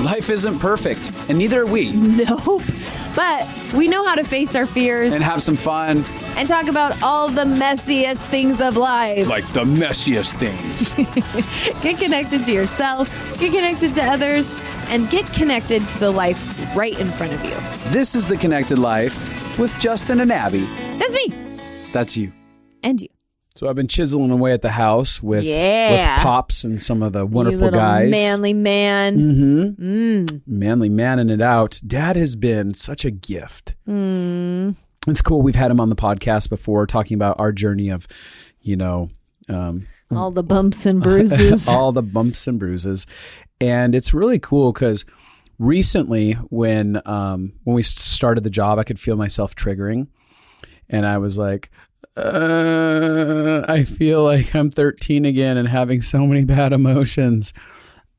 Life isn't perfect, and neither are we. Nope. But we know how to face our fears And have some fun. and talk about all the messiest things of life. Like the messiest things. Get connected to yourself, get connected to others, and get connected to the life right in front of you. This is The Connected Life with Justin and Abby. That's me. That's you. And you. So I've been chiseling away at the house with Pops and some of the wonderful you little guys. manly man. Mm-hmm. Manly manning it out. Dad has been such a gift. It's cool. We've had him on the podcast before talking about our journey of, All the bumps and bruises. all the bumps and bruises. And it's really cool because recently when we started the job, I could feel myself triggering. And I was like, I feel like I'm 13 again and having so many bad emotions.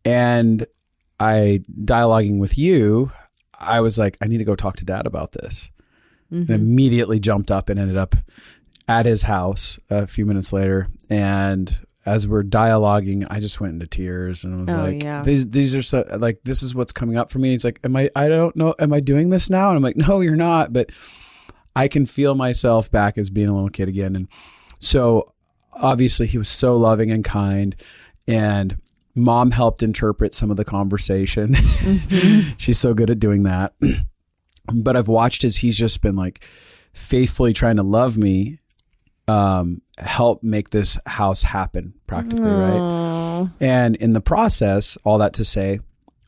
And dialoguing with you, I was like, I need to go talk to Dad about this. And immediately jumped up and ended up at his house a few minutes later. And as we're dialoguing, I just went into tears and I was these are so like, this is what's coming up for me. He's like, I don't know. Am I doing this now? And I'm like, no, you're not. But I can feel myself back as being a little kid again. And so obviously he was so loving and kind, and Mom helped interpret some of the conversation. She's so good at doing that. But I've watched as he's just been like faithfully trying to love me, help make this house happen practically. Right. And in the process, all that to say,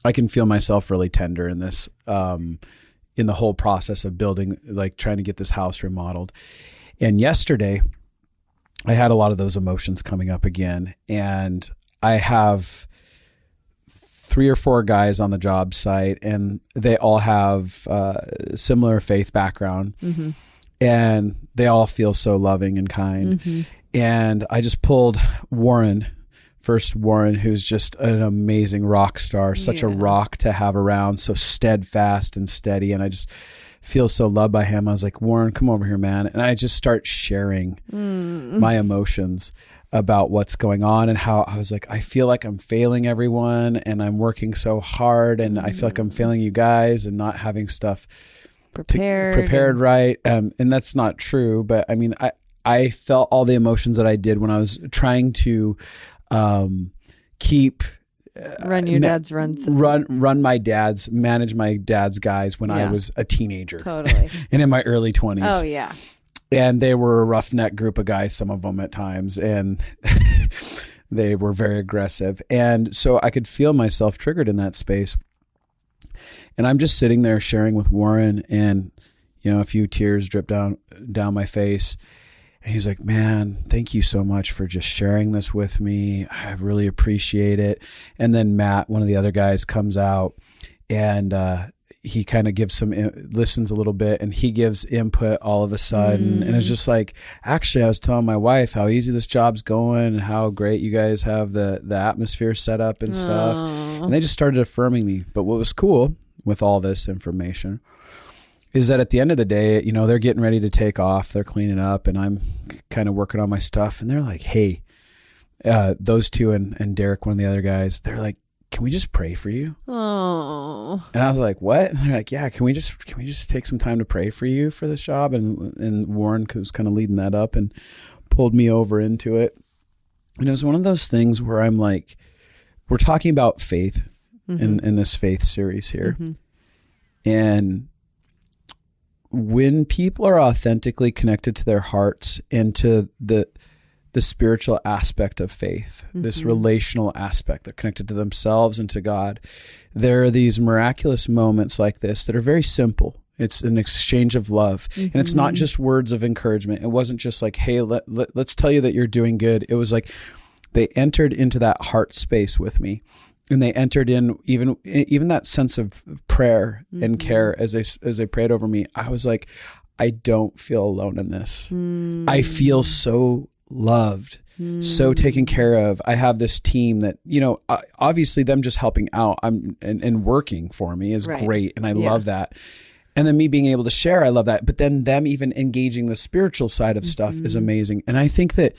I can feel myself really tender in this, in the whole process of building, like trying to get this house remodeled. And yesterday I had a lot of those emotions coming up again. And I have 3 or 4 guys on the job site, and they all have similar faith background. And they all feel so loving and kind. And I just pulled Warren, who's just an amazing rock star, such a rock to have around, so steadfast and steady. And I just feel so loved by him. I was like, Warren, come over here, man. And I just start sharing my emotions about what's going on and how I was like, I feel like I'm failing everyone and I'm working so hard and I feel like I'm failing you guys and not having stuff prepared right. And that's not true. But I mean, I felt all the emotions that I did when I was trying to manage my dad's guys when I was a teenager. Totally. And in my early 20s. Oh yeah. And they were a roughneck group of guys, some of them at times, and they were very aggressive. And so I could feel myself triggered in that space. And I'm just sitting there sharing with Warren, and a few tears drip down my face. And he's like, man, thank you so much for just sharing this with me. I really appreciate it. And then Matt, one of the other guys, comes out and he kind of listens a little bit, and he gives input all of a sudden. And it's just like, actually, I was telling my wife how easy this job's going and how great you guys have the atmosphere set up and stuff. And they just started affirming me. But what was cool with all this information is that at the end of the day, they're getting ready to take off, they're cleaning up, and I'm kind of working on my stuff. And they're like, hey, those two and Derek, one of the other guys, they're like, can we just pray for you? Oh. And I was like, what? And they're like, yeah, can we just take some time to pray for you for this job? And Warren was kind of leading that up and pulled me over into it. And it was one of those things where I'm like, we're talking about faith in this faith series here. And when people are authentically connected to their hearts and to the spiritual aspect of faith, this relational aspect, they're connected to themselves and to God, there are these miraculous moments like this that are very simple. It's an exchange of love. And it's not just words of encouragement. It wasn't just like, hey, let's tell you that you're doing good. It was like they entered into that heart space with me. And they entered in even that sense of prayer and care as they prayed over me. I was like, I don't feel alone in this. I feel so loved, so taken care of. I have this team that, obviously them just helping out and working for me is great. And I love that. And then me being able to share, I love that. But then them even engaging the spiritual side of stuff is amazing. And I think that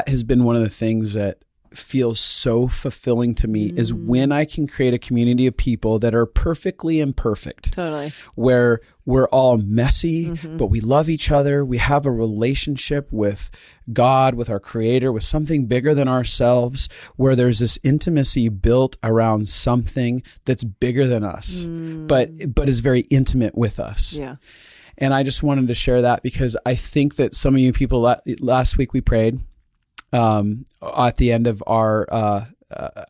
has been one of the things that feels so fulfilling to me is when I can create a community of people that are perfectly imperfect. Totally. Where we're all messy, but we love each other. We have a relationship with God, with our Creator, with something bigger than ourselves, where there's this intimacy built around something that's bigger than us, but is very intimate with us. Yeah. And I just wanted to share that because I think that some of you people, last week we prayed at the end of our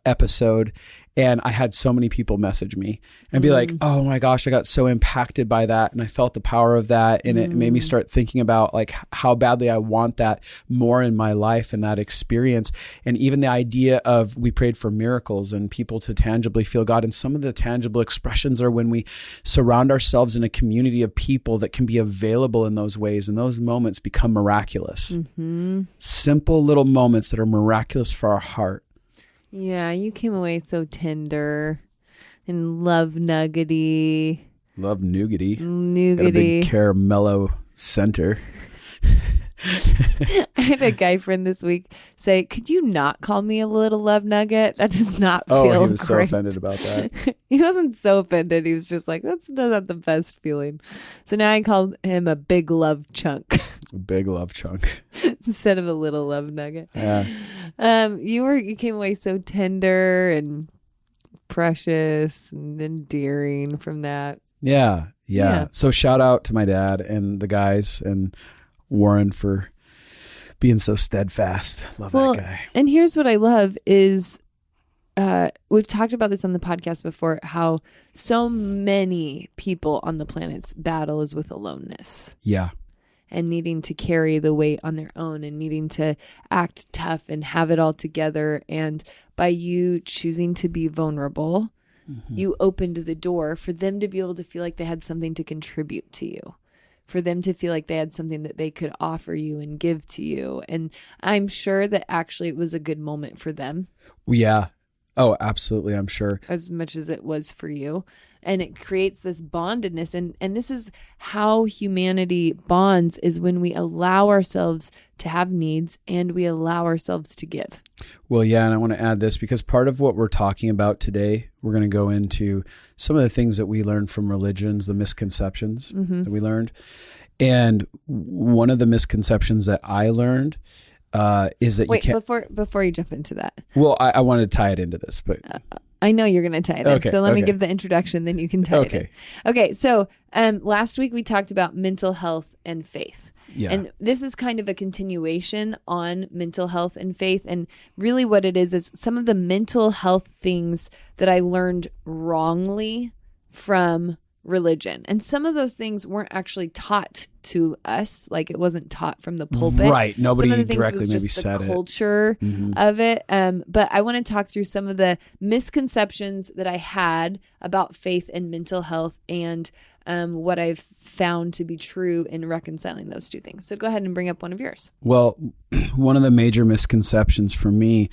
episode, and I had so many people message me and be like, oh my gosh, I got so impacted by that. And I felt the power of that. And it made me start thinking about like how badly I want that more in my life and that experience. And even the idea of, we prayed for miracles and people to tangibly feel God. And some of the tangible expressions are when we surround ourselves in a community of people that can be available in those ways. And those moments become miraculous. Simple little moments that are miraculous for our heart. Yeah, you came away so tender and love nuggety. Love nougaty. Nougaty. Got a big caramello center. I had a guy friend this week say, could you not call me a little love nugget? That does not feel great. Oh, he was so offended about that. He wasn't so offended. He was just like, that's not the best feeling. So now I called him a big love chunk. A big love chunk. Instead of a little love nugget. Yeah. You came away so tender and precious and endearing from that. Yeah. So shout out to my dad and the guys and Warren for being so steadfast. Love that guy. And here's what I love is we've talked about this on the podcast before, how so many people on the planet's battle is with aloneness. Yeah. And needing to carry the weight on their own and needing to act tough and have it all together. And by you choosing to be vulnerable, you opened the door for them to be able to feel like they had something to contribute to you, for them to feel like they had something that they could offer you and give to you. And I'm sure that actually it was a good moment for them. Yeah. Oh, absolutely. I'm sure. As much as it was for you. And it creates this bondedness. And this is how humanity bonds, is when we allow ourselves to have needs and we allow ourselves to give. Well, yeah. And I want to add this because part of what we're talking about today, we're going to go into some of the things that we learned from religions, the misconceptions that we learned. And one of the misconceptions that I learned is that you can't... Before you jump into that. Well, I wanted to tie it into this, but... I know you're going to tie it in. So let me give the introduction, then you can tie it in. Okay. So last week we talked about mental health and faith. Yeah. And this is kind of a continuation on mental health and faith. And really what it is some of the mental health things that I learned wrongly from religion. And some of those things weren't actually taught to us. Like it wasn't taught from the pulpit. Right. Nobody some of the directly was maybe just said the culture of it. But I want to talk through some of the misconceptions that I had about faith and mental health and what I've found to be true in reconciling those two things. So go ahead and bring up one of yours. Well, one of the major misconceptions for me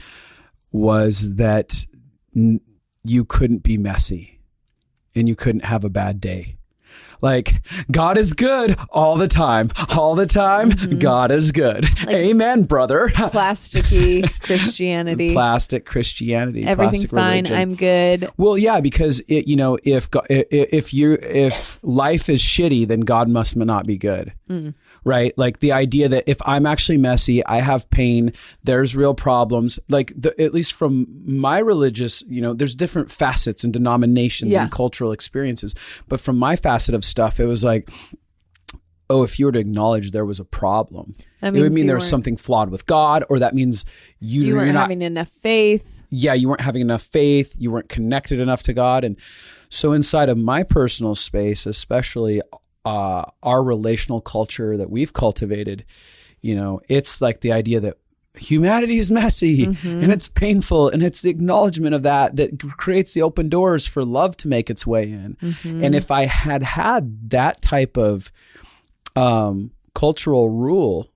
was that you couldn't be messy. And you couldn't have a bad day. Like, God is good all the time. All the time, God is good. Like, amen, brother. Plasticky Christianity. Plastic Christianity. Everything's fine. I'm good. Well, yeah, because if life is shitty, then God must not be good. Right? Like the idea that if I'm actually messy, I have pain, there's real problems. Like at least from my religious, there's different facets and denominations and cultural experiences. But from my facet of stuff, it was like, oh, if you were to acknowledge there was a problem, it would mean there's something flawed with God, or that means you weren't having enough faith. Yeah, you weren't having enough faith. You weren't connected enough to God. And so inside of my personal space, especially our relational culture that we've cultivated, it's like the idea that humanity is messy and it's painful, and it's the acknowledgement of that creates the open doors for love to make its way in. And if I had that type of cultural rule,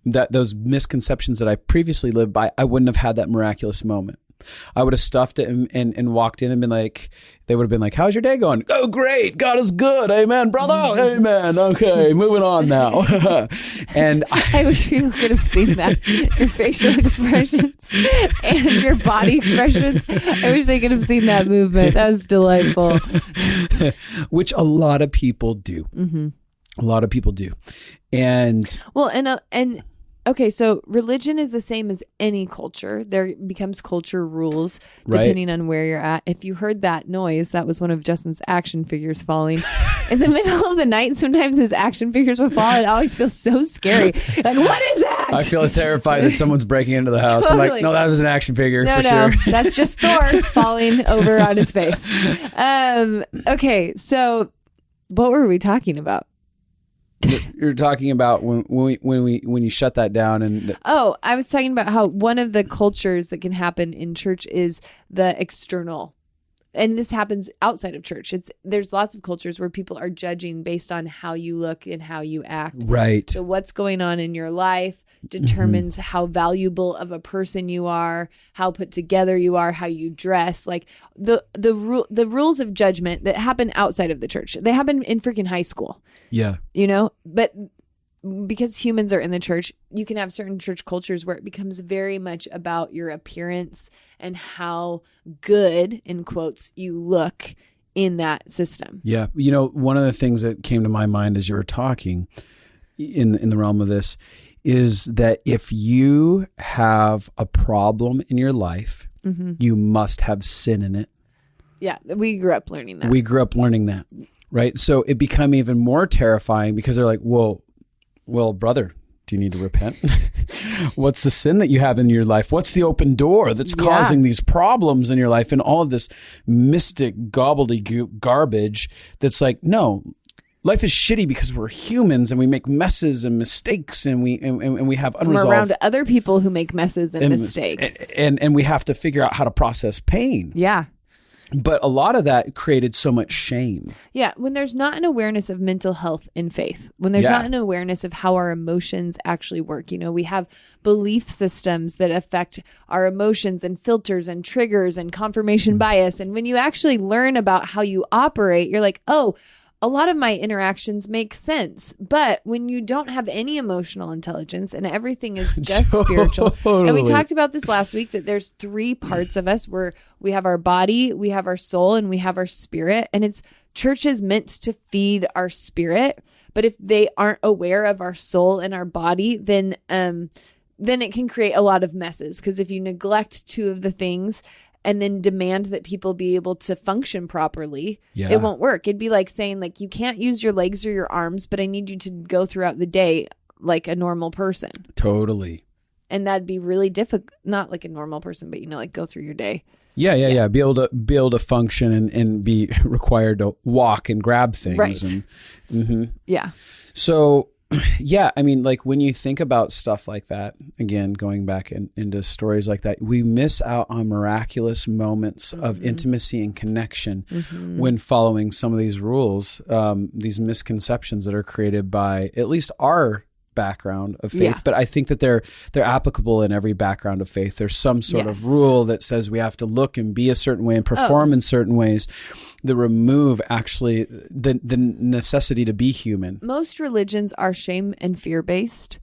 that those misconceptions that I previously lived by, I wouldn't have had that miraculous moment. I would have stuffed it and walked in and been like, they would have been like, how's your day going? Oh, great. God is good. Amen, brother. Amen. Okay, moving on now. And I wish people could have seen that. Your facial expressions and your body expressions. I wish they could have seen that movement. That was delightful. Which a lot of people do. Mm-hmm. A lot of people do. And well, and okay, so religion is the same as any culture. There becomes culture rules depending on where you're at. If you heard that noise, that was one of Justin's action figures falling. In the middle of the night, sometimes his action figures would fall. It always feels so scary. Like, what is that? I feel terrified that someone's breaking into the house. Totally. I'm like, no, that was an action figure for sure. That's just Thor falling over on his face. Okay, so what were we talking about? You're talking about when you shut that down and I was talking about how one of the cultures that can happen in church is the external, and this happens outside of church. There's lots of cultures where people are judging based on how you look and how you act. Right. So what's going on in your life determines how valuable of a person you are, how put together you are, how you dress. Like the rules of judgment that happen outside of the church, they happen in freaking high school. Yeah. You know, but because humans are in the church, you can have certain church cultures where it becomes very much about your appearance and how good, in quotes, you look in that system. Yeah. You know, one of the things that came to my mind as you were talking in the realm of this is that if you have a problem in your life, you must have sin in it. Yeah. We grew up learning that. We grew up learning that. Right. So it became even more terrifying because they're like, well, brother, do you need to repent? What's the sin that you have in your life? What's the open door that's causing these problems in your life? And all of this mystic gobbledygook garbage that's like, no, life is shitty because we're humans and we make messes and mistakes and we have unresolved. We're around other people who make messes and mistakes. And we have to figure out how to process pain. Yeah. But a lot of that created so much shame. Yeah. When there's not an awareness of mental health in faith, when there's not an awareness of how our emotions actually work, you know, we have belief systems that affect our emotions and filters and triggers and confirmation bias. And when you actually learn about how you operate, you're like, oh, a lot of my interactions make sense. But when you don't have any emotional intelligence and everything is just spiritual. And we talked about this last week, that there's 3 parts of us where we have our body, we have our soul, and we have our spirit. And church is meant to feed our spirit. But if they aren't aware of our soul and our body, then it can create a lot of messes. Because if you neglect 2 of the things and then demand that people be able to function properly, it won't work. It'd be like saying, like, you can't use your legs or your arms, but I need you to go throughout the day like a normal person. Totally. And that'd be really difficult. Not like a normal person, but, you know, like go through your day. Yeah. Be able to function and be required to walk and grab things. Right. Yeah. So, yeah, I mean, like when you think about stuff like that, again, going back into stories like that, we miss out on miraculous moments of intimacy and connection when following some of these rules, these misconceptions that are created by at least our background of faith. But I think that they're applicable in every background of faith. There's some sort of rule that says we have to look and be a certain way and perform in certain ways that remove actually the necessity to be human. Most religions are shame and fear based,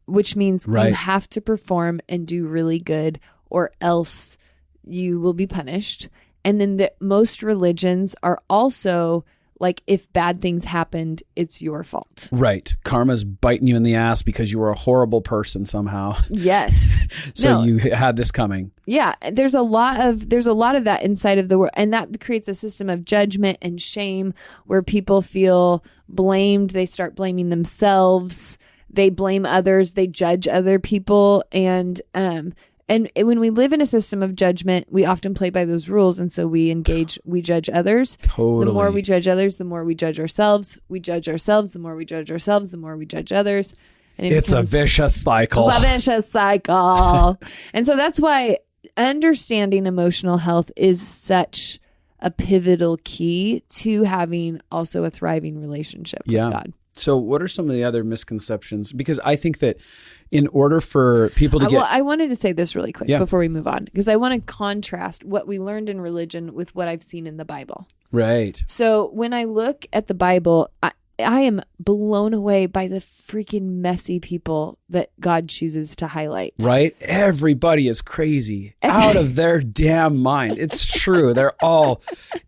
which means you have to perform and do really good or else you will be punished. And then most religions are also like, if bad things happened, it's your fault. Right. Karma's biting you in the ass because you were a horrible person somehow. Yes. You had this coming. Yeah. There's a lot of that inside of the world. And that creates a system of judgment and shame where people feel blamed. They start blaming themselves. They blame others. They judge other people. And when we live in a system of judgment, we often play by those rules. And so we judge others. Totally. The more we judge others, the more we judge ourselves. We judge ourselves. The more we judge ourselves, the more we judge others. And it's a vicious cycle. It's a vicious cycle. And so that's why understanding emotional health is such a pivotal key to having also a thriving relationship with God. So what are some of the other misconceptions? Because I think that in order for people to get... Well, I wanted to say this really quick before we move on, because I want to contrast what we learned in religion with what I've seen in the Bible. Right. So when I look at the Bible, I am blown away by the freaking messy people that God chooses to highlight. Right? Everybody is crazy, out of their damn mind. It's true.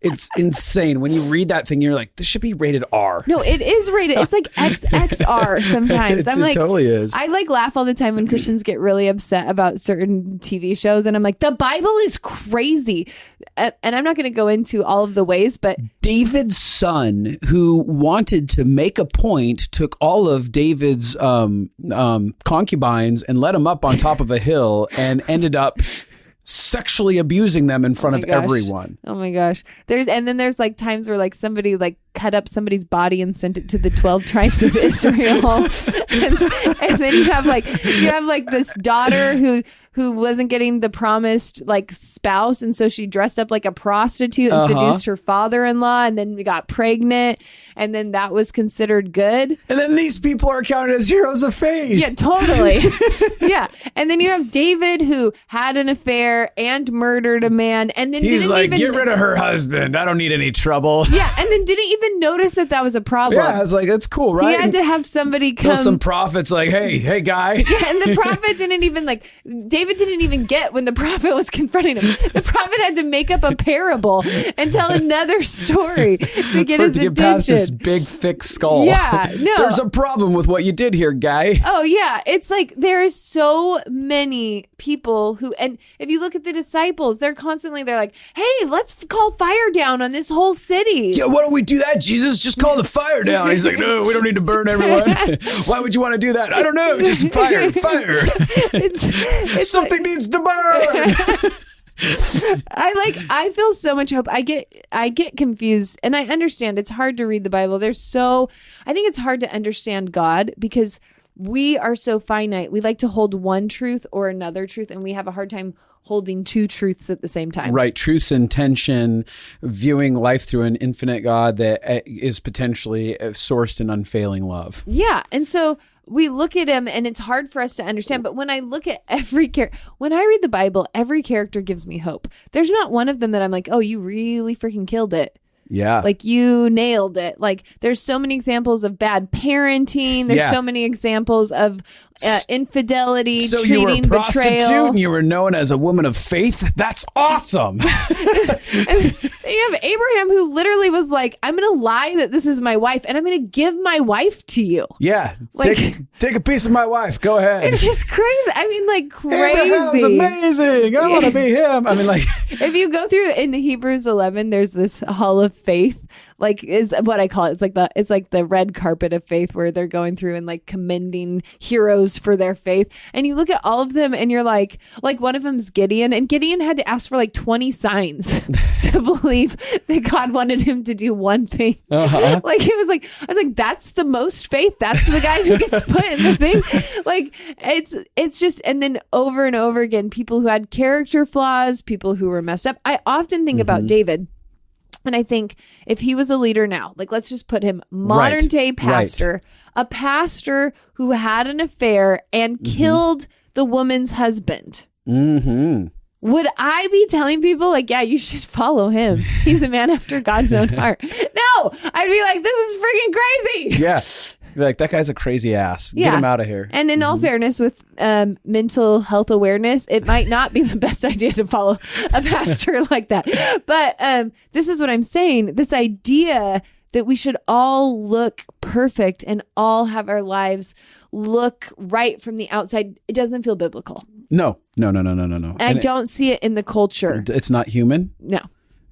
It's insane. When you read that thing, you're like, this should be rated R. No, it is rated. It's like XXR sometimes. It totally is. I laugh all the time when Christians get really upset about certain TV shows. And I'm like, the Bible is crazy. And I'm not going to go into all of the ways, but David's son, who wanted to make a point, took all of David's concubines and let them up on top of a hill and ended up sexually abusing them in front of everyone. Oh my gosh. There's like times where like somebody like cut up somebody's body and sent it to the 12 tribes of Israel. and then you have like this daughter who wasn't getting the promised like spouse, and so she dressed up like a prostitute and seduced her father-in-law, and then got pregnant, and then that was considered good. And then these people are counted as heroes of faith. Yeah, totally. Yeah. And then you have David, who had an affair and murdered a man, and then he's like, get rid of her husband. I don't need any trouble. Yeah, and then didn't even notice that was a problem. Yeah, it's like, that's cool, right? He had to have somebody come. Some prophets like, hey guy. Yeah, and the prophet didn't even David didn't even get when the prophet was confronting him. The prophet had to make up a parable and tell another story to get his attention. Past this big thick skull. Yeah, no. There's a problem with what you did here, guy. Oh yeah, it's like there is so many people who, and if you look at the disciples, they're like, hey, let's call fire down on this whole city. Yeah, why don't we do that, Jesus? Just call the fire down. He's like, no, we don't need to burn everyone. Why would you want to do that? I don't know. Just fire. It's something needs to burn. I feel so much hope. I get confused, and I understand it's hard to read the Bible. I think it's hard to understand God because we are so finite. We like to hold one truth or another truth, and we have a hard time holding two truths at the same time. Right. Truths and tension, viewing life through an infinite God that is potentially sourced in unfailing love. Yeah. And so we look at him and it's hard for us to understand. But when I look at when I read the Bible, every character gives me hope. There's not one of them that I'm like, oh, you really freaking killed it. Yeah. Like you nailed it. Like there's so many examples of bad parenting. There's so many examples of infidelity, so treating, you were a prostitute betrayal. And you were known as a woman of faith. That's awesome. And you have Abraham who literally was like, I'm going to lie that this is my wife and I'm going to give my wife to you. Yeah. Like, take a piece of my wife. Go ahead. It's just crazy. I mean, like crazy. Abraham's amazing. I want to be him. I mean, like, if you go through in Hebrews 11, there's this hall of faith. Like is what I call it. It's like the red carpet of faith where they're going through and like commending heroes for their faith. And you look at all of them and you're like one of them's Gideon, and Gideon had to ask for like 20 signs to believe that God wanted him to do one thing. Like I was like, that's the most faith. That's the guy who gets put in the thing. Like it's just, and then over and over again, people who had character flaws, people who were messed up. I often think about David. And I think if he was a leader now, like let's just put him modern day pastor, a pastor who had an affair and killed the woman's husband. Would I be telling people like, yeah, you should follow him? He's a man after God's own heart. No, I'd be like, this is freaking crazy. Yeah. Be like, that guy's a crazy ass. Get him out of here. And in all fairness, with mental health awareness, it might not be the best idea to follow a pastor like that. But this is what I'm saying. This idea that we should all look perfect and all have our lives look right from the outside, it doesn't feel biblical. No. I don't see it in the culture. It's not human. No.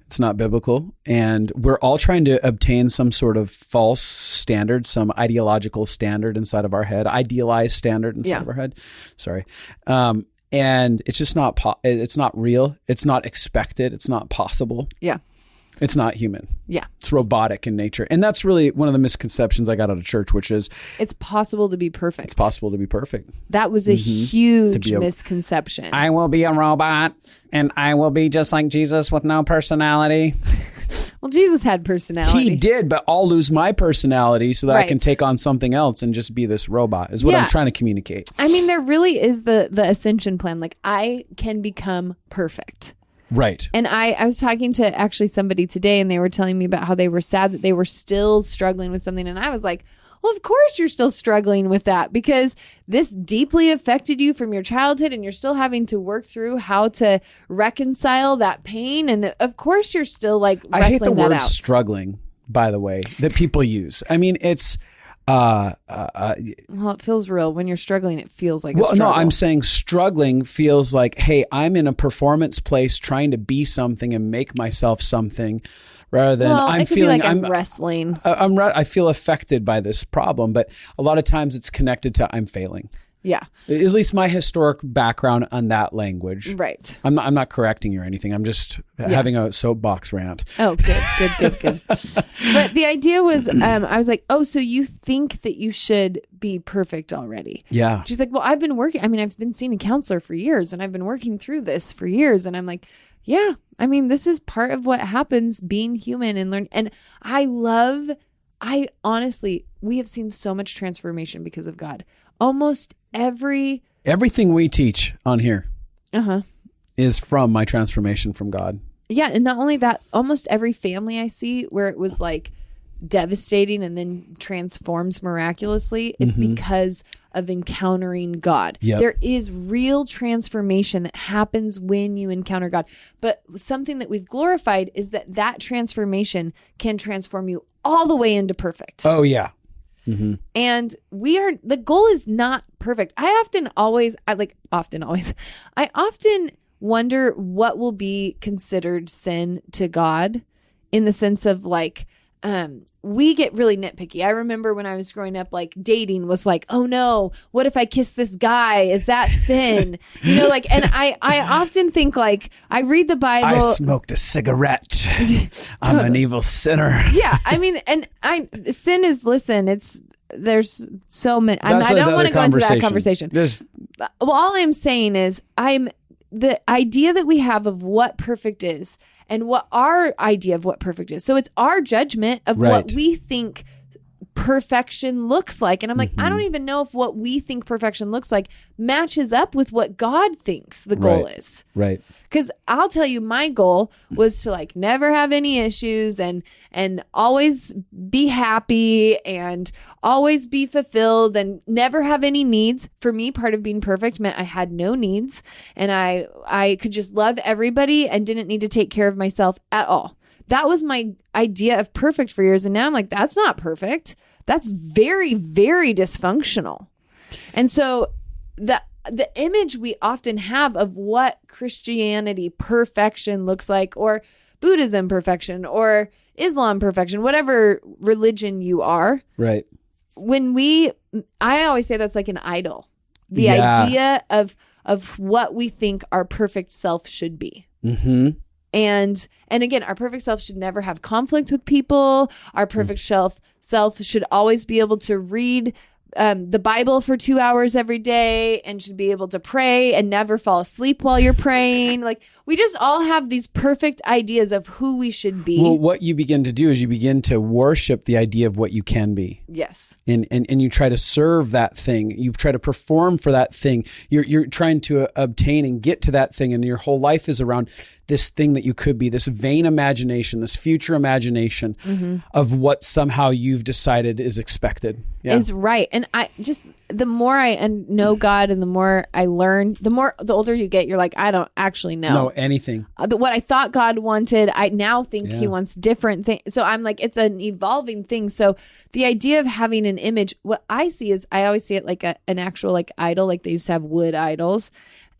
It's not biblical. And we're all trying to obtain some sort of false standard, some ideological standard inside of our head, idealized standard inside of our head. Sorry. And it's just not, it's not real. It's not expected. It's not possible. Yeah. It's not human. Yeah. It's robotic in nature. And that's really one of the misconceptions I got out of church, which is it's possible to be perfect. It's possible to be perfect. That was a huge misconception. I will be a robot and I will be just like Jesus with no personality. Well, Jesus had personality. He did, but I'll lose my personality so that I can take on something else and just be this robot is what I'm trying to communicate. I mean, there really is the ascension plan. Like, I can become perfect. Right. And I was talking to actually somebody today, and they were telling me about how they were sad that they were still struggling with something. And I was like, well, of course you're still struggling with that, because this deeply affected you from your childhood, and you're still having to work through how to reconcile that pain. And of course you're still like wrestling that out. I hate the word struggling, by the way, that people use. I mean, it's well, it feels real. When you're struggling, it feels like a struggle. No, I'm saying struggling feels like, hey, I'm in a performance place trying to be something and make myself something, rather than I'm feeling like I'm wrestling. I feel affected by this problem, but a lot of times it's connected to I'm failing. Yeah. At least my historic background on that language. Right. I'm not correcting you or anything. I'm just having a soapbox rant. Oh, good. But the idea was, I was like, oh, so you think that you should be perfect already? Yeah. She's like, well, I've been seeing a counselor for years, and I've been working through this for years. And I'm like, yeah, I mean, this is part of what happens being human and learn. And I honestly, we have seen so much transformation because of God. Almost everything we teach on here is from my transformation from God. Yeah. And not only that, almost every family I see where it was like devastating and then transforms miraculously, it's because of encountering God. Yep. There is real transformation that happens when you encounter God. But something that we've glorified is that transformation can transform you all the way into perfect. Oh, yeah. Mm-hmm. And the goal is not perfect. I often wonder what will be considered sin to God, in the sense of like, we get really nitpicky. I remember when I was growing up, like dating was like, oh no, what if I kiss this guy? Is that sin? You know, like, and I often think like, I read the Bible. I smoked a cigarette. I'm an evil sinner. Yeah. I mean, and sin is, there's so many, I don't want to go into that conversation. Well, all I'm saying is the idea that we have of what perfect is, and what our idea of what perfect is. So it's our judgment of what we think perfection looks like. And I'm like, I don't even know if what we think perfection looks like matches up with what God thinks the goal is. Right. Because I'll tell you, my goal was to like never have any issues and always be happy and always be fulfilled and never have any needs. For me, part of being perfect meant I had no needs, and I could just love everybody and didn't need to take care of myself at all. That was my idea of perfect for years. And now I'm like, that's not perfect. That's very, very dysfunctional. And so the image we often have of what Christianity perfection looks like, or Buddhism perfection, or Islam perfection, whatever religion you are. Right. I always say that's like an idol. The idea of what we think our perfect self should be. Mm-hmm. And again, our perfect self should never have conflict with people. Our perfect self should always be able to read the Bible for 2 hours every day, and should be able to pray and never fall asleep while you're praying. Like, we just all have these perfect ideas of who we should be. Well, what you begin to do is you begin to worship the idea of what you can be. Yes. And you try to serve that thing. You try to perform for that thing. You're trying to obtain and get to that thing. And your whole life is around this thing that you could be, this vain imagination, this future imagination of what somehow you've decided is expected. Yeah. Is right. And the more I know God and the more I learn, the older you get, you're like, I don't actually know anything. What I thought God wanted, I now think he wants different things. So I'm like, it's an evolving thing. So the idea of having an image, what I see is, I always see it like an actual like idol, like they used to have wood idols.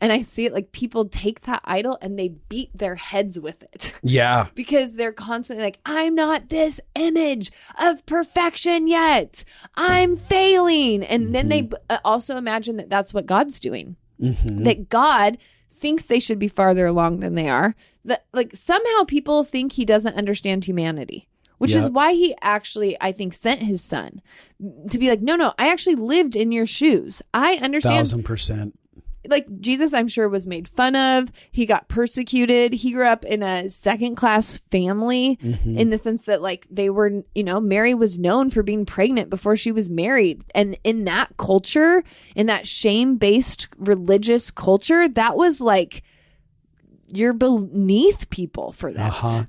And I see it like people take that idol and they beat their heads with it. Yeah. Because they're constantly like, I'm not this image of perfection yet. I'm failing. And then they also imagine that that's what God's doing. That God thinks they should be farther along than they are. That like somehow people think he doesn't understand humanity. Which is why he actually, I think, sent his son to be like, no, I actually lived in your shoes. I understand. 1,000%. like Jesus, I'm sure, was made fun of. He got persecuted. He grew up in a second-class family in the sense that like they were, Mary was known for being pregnant before she was married. And in that culture, in that shame-based religious culture, that was like, you're beneath people for that.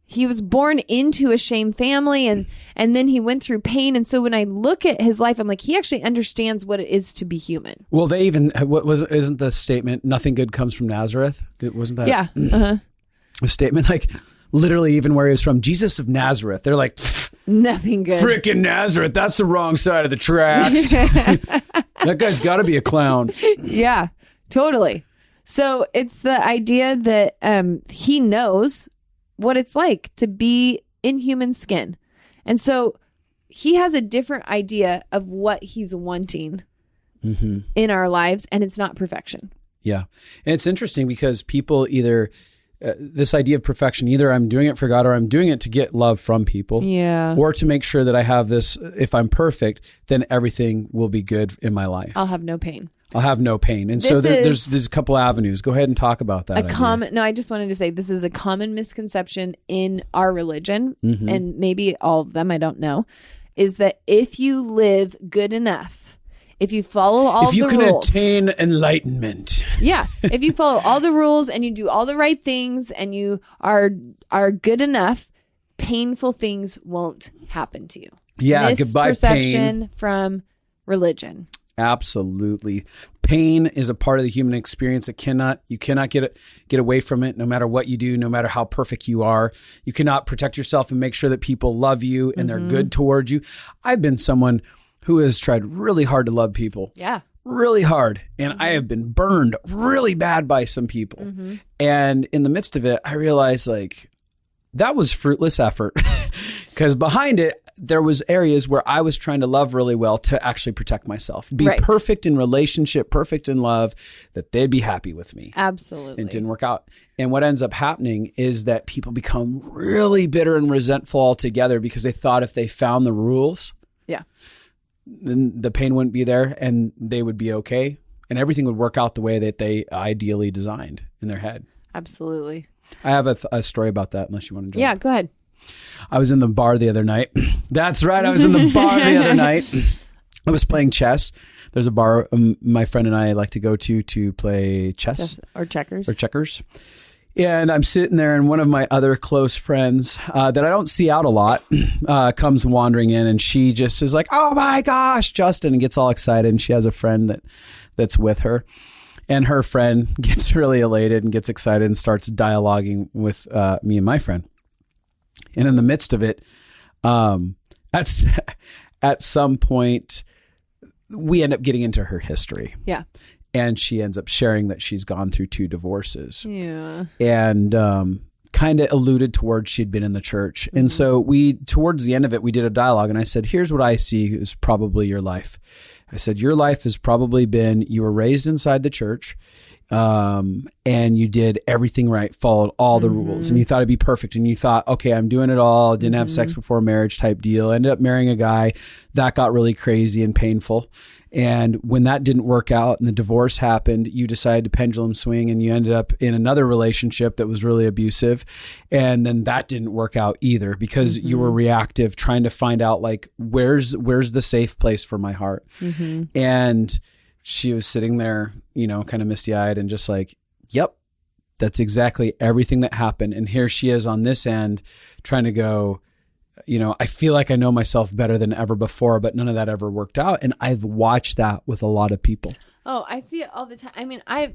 He was born into a shame family and then he went through pain. And so when I look at his life, I'm like, he actually understands what it is to be human. Well, they even, isn't the statement, nothing good comes from Nazareth? Wasn't that? Yeah. A statement like literally even where he was from, Jesus of Nazareth. They're like, nothing good. Frickin' Nazareth. That's the wrong side of the tracks. That guy's got to be a clown. Yeah, totally. So it's the idea that he knows what it's like to be in human skin. And so he has a different idea of what he's wanting in our lives, and it's not perfection. Yeah. And it's interesting because people either, this idea of perfection, either I'm doing it for God or I'm doing it to get love from people. Yeah. Or to make sure that I have this, if I'm perfect, then everything will be good in my life. I'll have no pain. And so there's a couple avenues. Go ahead and talk about that. No, I just wanted to say this is a common misconception in our religion, and maybe all of them, I don't know, is that if you live good enough, if you follow all the rules. If you can attain enlightenment. Yeah. If you follow all the rules and you do all the right things and you are good enough, painful things won't happen to you. Yeah, goodbye pain. Misperception from religion. Absolutely. Pain is a part of the human experience that you cannot get away from it no matter what you do, no matter how perfect you are. You cannot protect yourself and make sure that people love you and they're good towards you. I've been someone who has tried really hard to love people. Yeah. Really hard. And I have been burned really bad by some people. And in the midst of it, I realized like that was fruitless effort because behind it, there was areas where I was trying to love really well to actually protect myself, be perfect in relationship, perfect in love, that they'd be happy with me. Absolutely. And it didn't work out. And what ends up happening is that people become really bitter and resentful altogether because they thought if they found the rules, then the pain wouldn't be there and they would be okay. And everything would work out the way that they ideally designed in their head. Absolutely. I have a story about that unless you want to jump. Yeah, go ahead. I was in the bar the other night. That's right. I was in the bar the other night. I was playing chess. There's a bar my friend and I like to go to play chess. Or checkers. And I'm sitting there and one of my other close friends that I don't see out a lot comes wandering in and she just is like, oh my gosh, Justin, and gets all excited. And she has a friend that's with her. And her friend gets really elated and gets excited and starts dialoguing with me and my friend. And in the midst of it, at some point, we end up getting into her history. Yeah. And she ends up sharing that she's gone through 2 divorces. Yeah. And kind of alluded towards she'd been in the church. And so towards the end of it, we did a dialogue. And I said, here's what I see is probably your life. I said, your life has probably been, you were raised inside the church. And you did everything right, followed all the rules, and you thought it'd be perfect. And you thought, okay, I'm doing it all. Didn't have sex before marriage type deal. Ended up marrying a guy that got really crazy and painful. And when that didn't work out and the divorce happened, you decided to pendulum swing and you ended up in another relationship that was really abusive. And then that didn't work out either because you were reactive, trying to find out like, where's the safe place for my heart? And she was sitting there, kind of misty-eyed and just like, yep, that's exactly everything that happened. And here she is on this end trying to go, I feel like I know myself better than ever before, but none of that ever worked out. And I've watched that with a lot of people. Oh, I see it all the time. I mean, I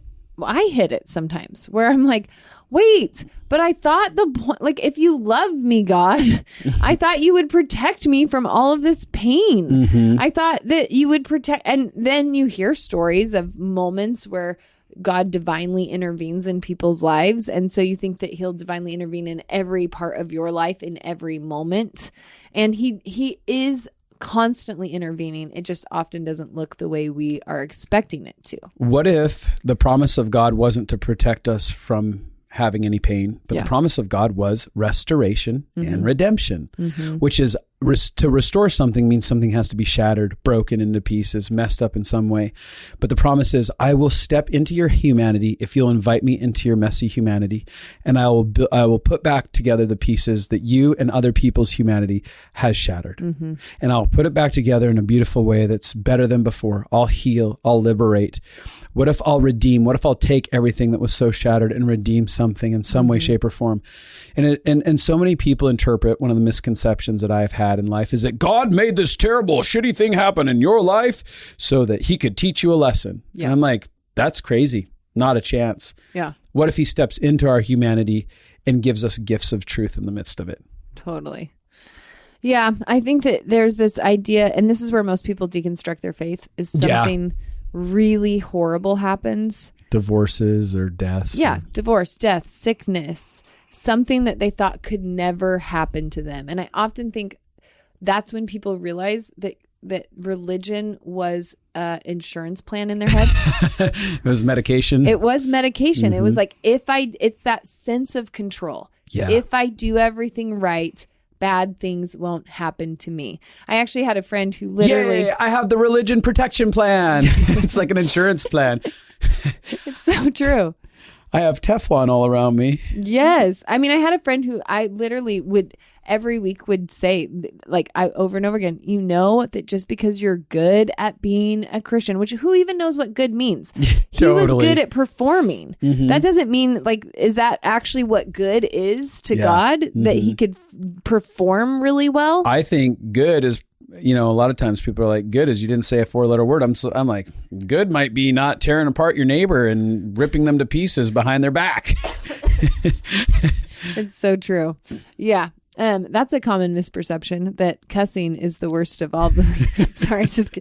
hit it sometimes where I'm like, wait, but I thought the point, like, if you love me, God, I thought you would protect me from all of this pain. I thought that you would protect. And then you hear stories of moments where God divinely intervenes in people's lives. And so you think that he'll divinely intervene in every part of your life in every moment. And he is constantly intervening. It just often doesn't look the way we are expecting it to. What if the promise of God wasn't to protect us from having any pain, but the promise of God was restoration and redemption, which is to restore something means something has to be shattered, broken into pieces, messed up in some way. But the promise is, I will step into your humanity if you'll invite me into your messy humanity, and I will put back together the pieces that you and other people's humanity has shattered. Mm-hmm. And I'll put it back together in a beautiful way that's better than before. I'll heal, I'll liberate. What if I'll redeem? What if I'll take everything that was so shattered and redeem something in some way, shape, or form? And so many people interpret, one of the misconceptions that I've had in life is that God made this terrible, shitty thing happen in your life so that he could teach you a lesson. Yeah. And I'm like, that's crazy. Not a chance. Yeah. What if he steps into our humanity and gives us gifts of truth in the midst of it? Totally. Yeah. I think that there's this idea, and this is where most people deconstruct their faith, is something really horrible happens. Divorces or deaths. Yeah. Divorce, death, sickness, something that they thought could never happen to them. And I often think that's when people realize that religion was an insurance plan in their head. It was medication. It was medication. Mm-hmm. It was like, it's that sense of control. Yeah. If I do everything right, bad things won't happen to me. I actually had a friend who literally... Yay, I have the religion protection plan. It's like an insurance plan. It's so true. I have Teflon all around me. Yes. I mean, I had a friend who I literally would every week would say, like, over and over again, you know that just because you're good at being a Christian, which who even knows what good means? He was good at performing. Mm-hmm. That doesn't mean, like, is that actually what good is to God? Mm-hmm. That he could perform really well? I think good is, a lot of times people are like, good is you didn't say a 4-letter word. I'm like, good might be not tearing apart your neighbor and ripping them to pieces behind their back. It's so true. Yeah. That's a common misperception that cussing is the worst of all. Sorry, just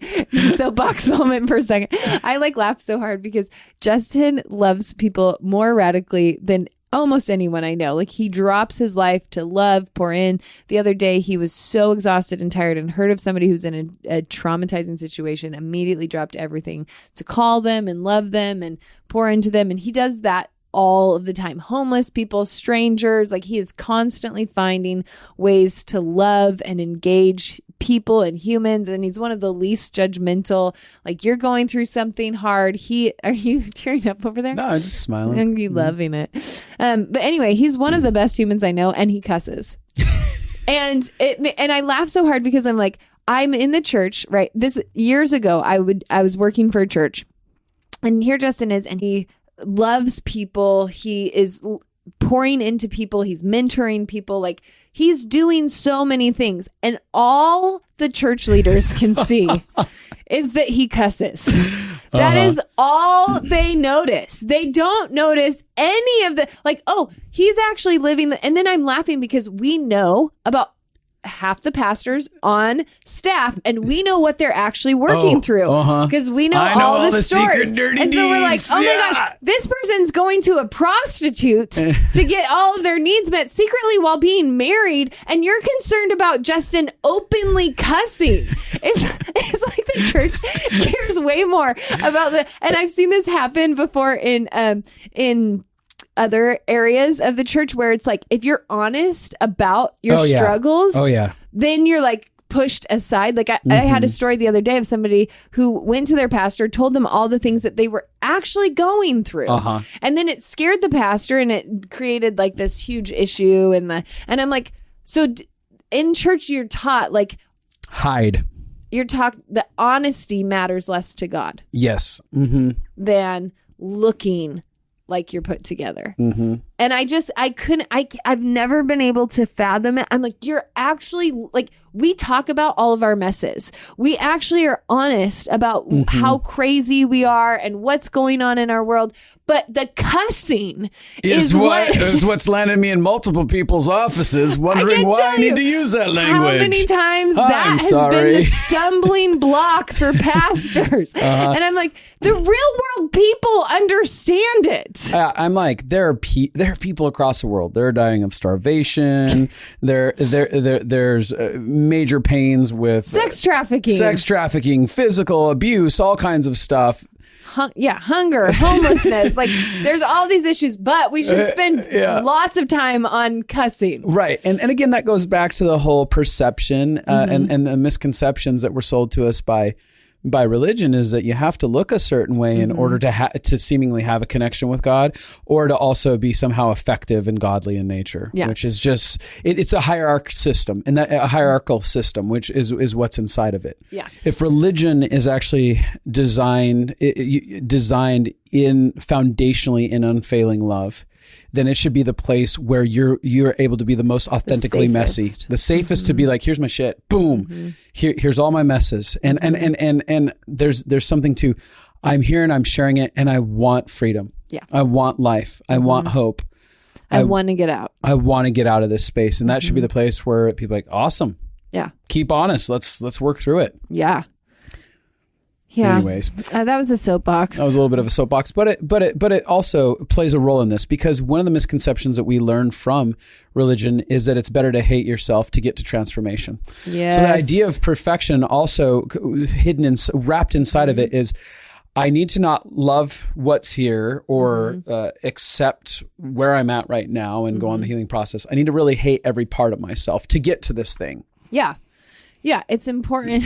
soapbox moment for a second. I laugh so hard because Justin loves people more radically than almost anyone I know. Like, he drops his life to love, pour in. The other day, he was so exhausted and tired and heard of somebody who's in a traumatizing situation, immediately dropped everything to call them and love them and pour into them. And he does that all of the time. Homeless people, strangers, like, he is constantly finding ways to love and engage people and humans. And he's one of the least judgmental. Like, you're going through something hard. Are you tearing up over there? No, I'm just smiling. I'm loving it. But anyway, he's one of the best humans I know, and he cusses. and I laugh so hard because I'm like, I'm in the church, right? This years ago, I was working for a church, and here Justin is, and he loves people. He is pouring into people. He's mentoring people. Like, he's doing so many things. And all the church leaders can see is that he cusses. That is all they notice. They don't notice any of the, like, oh, he's actually living. And then I'm laughing because we know about half the pastors on staff, and we know what they're actually working through because we know all the stories. And so we're like, oh my gosh, this person's going to a prostitute to get all of their needs met secretly while being married, and you're concerned about Justin openly cussing. It's like the church cares way more about and I've seen this happen before in other areas of the church where it's like, if you're honest about your struggles, then you're like pushed aside. Like, I had a story the other day of somebody who went to their pastor, told them all the things that they were actually going through. And then it scared the pastor, and it created like this huge issue. And I'm like, so in church, you're taught, like, hide. You're taught that honesty matters less to God. Yes. Than looking like you're put together. And I've never been able to fathom it. I'm like, you're actually, like, we talk about all of our messes. We actually are honest about how crazy we are and what's going on in our world. But the cussing is what's landed me in multiple people's offices wondering why I need to use that language. How many times that has been the stumbling block for pastors. And I'm like, the real world people understand it. I'm like, there are people across the world. They're dying of starvation. There's major pains with sex trafficking, physical abuse, all kinds of stuff. hunger, homelessness. Like there's all these issues, but we should spend lots of time on cussing. Right. And again, that goes back to the whole perception and the misconceptions that were sold to us by religion, is that you have to look a certain way in order to seemingly have a connection with God, or to also be somehow effective and godly in nature, which is just, it's a hierarchical system, and that a hierarchical system, which is what's inside of it. Yeah. If religion is actually designed in foundationally in unfailing love, then it should be the place where you're able to be the most authentically messy, the safest to be like, here's my shit, boom, here's all my messes, and there's something to, I'm here and I'm sharing it, and I want freedom. Yeah, I want life. I want hope. I want to get out. I want to get out of this space, and that should be the place where people are like, awesome. Yeah, keep honest. Let's work through it. Yeah. Yeah. Anyways, that was a soapbox. That was a little bit of a soapbox, but it also plays a role in this, because one of the misconceptions that we learn from religion is that it's better to hate yourself to get to transformation. Yes. So the idea of perfection, also wrapped inside of it, is I need to not love what's here or accept where I'm at right now and go on the healing process. I need to really hate every part of myself to get to this thing. Yeah. Yeah. It's important.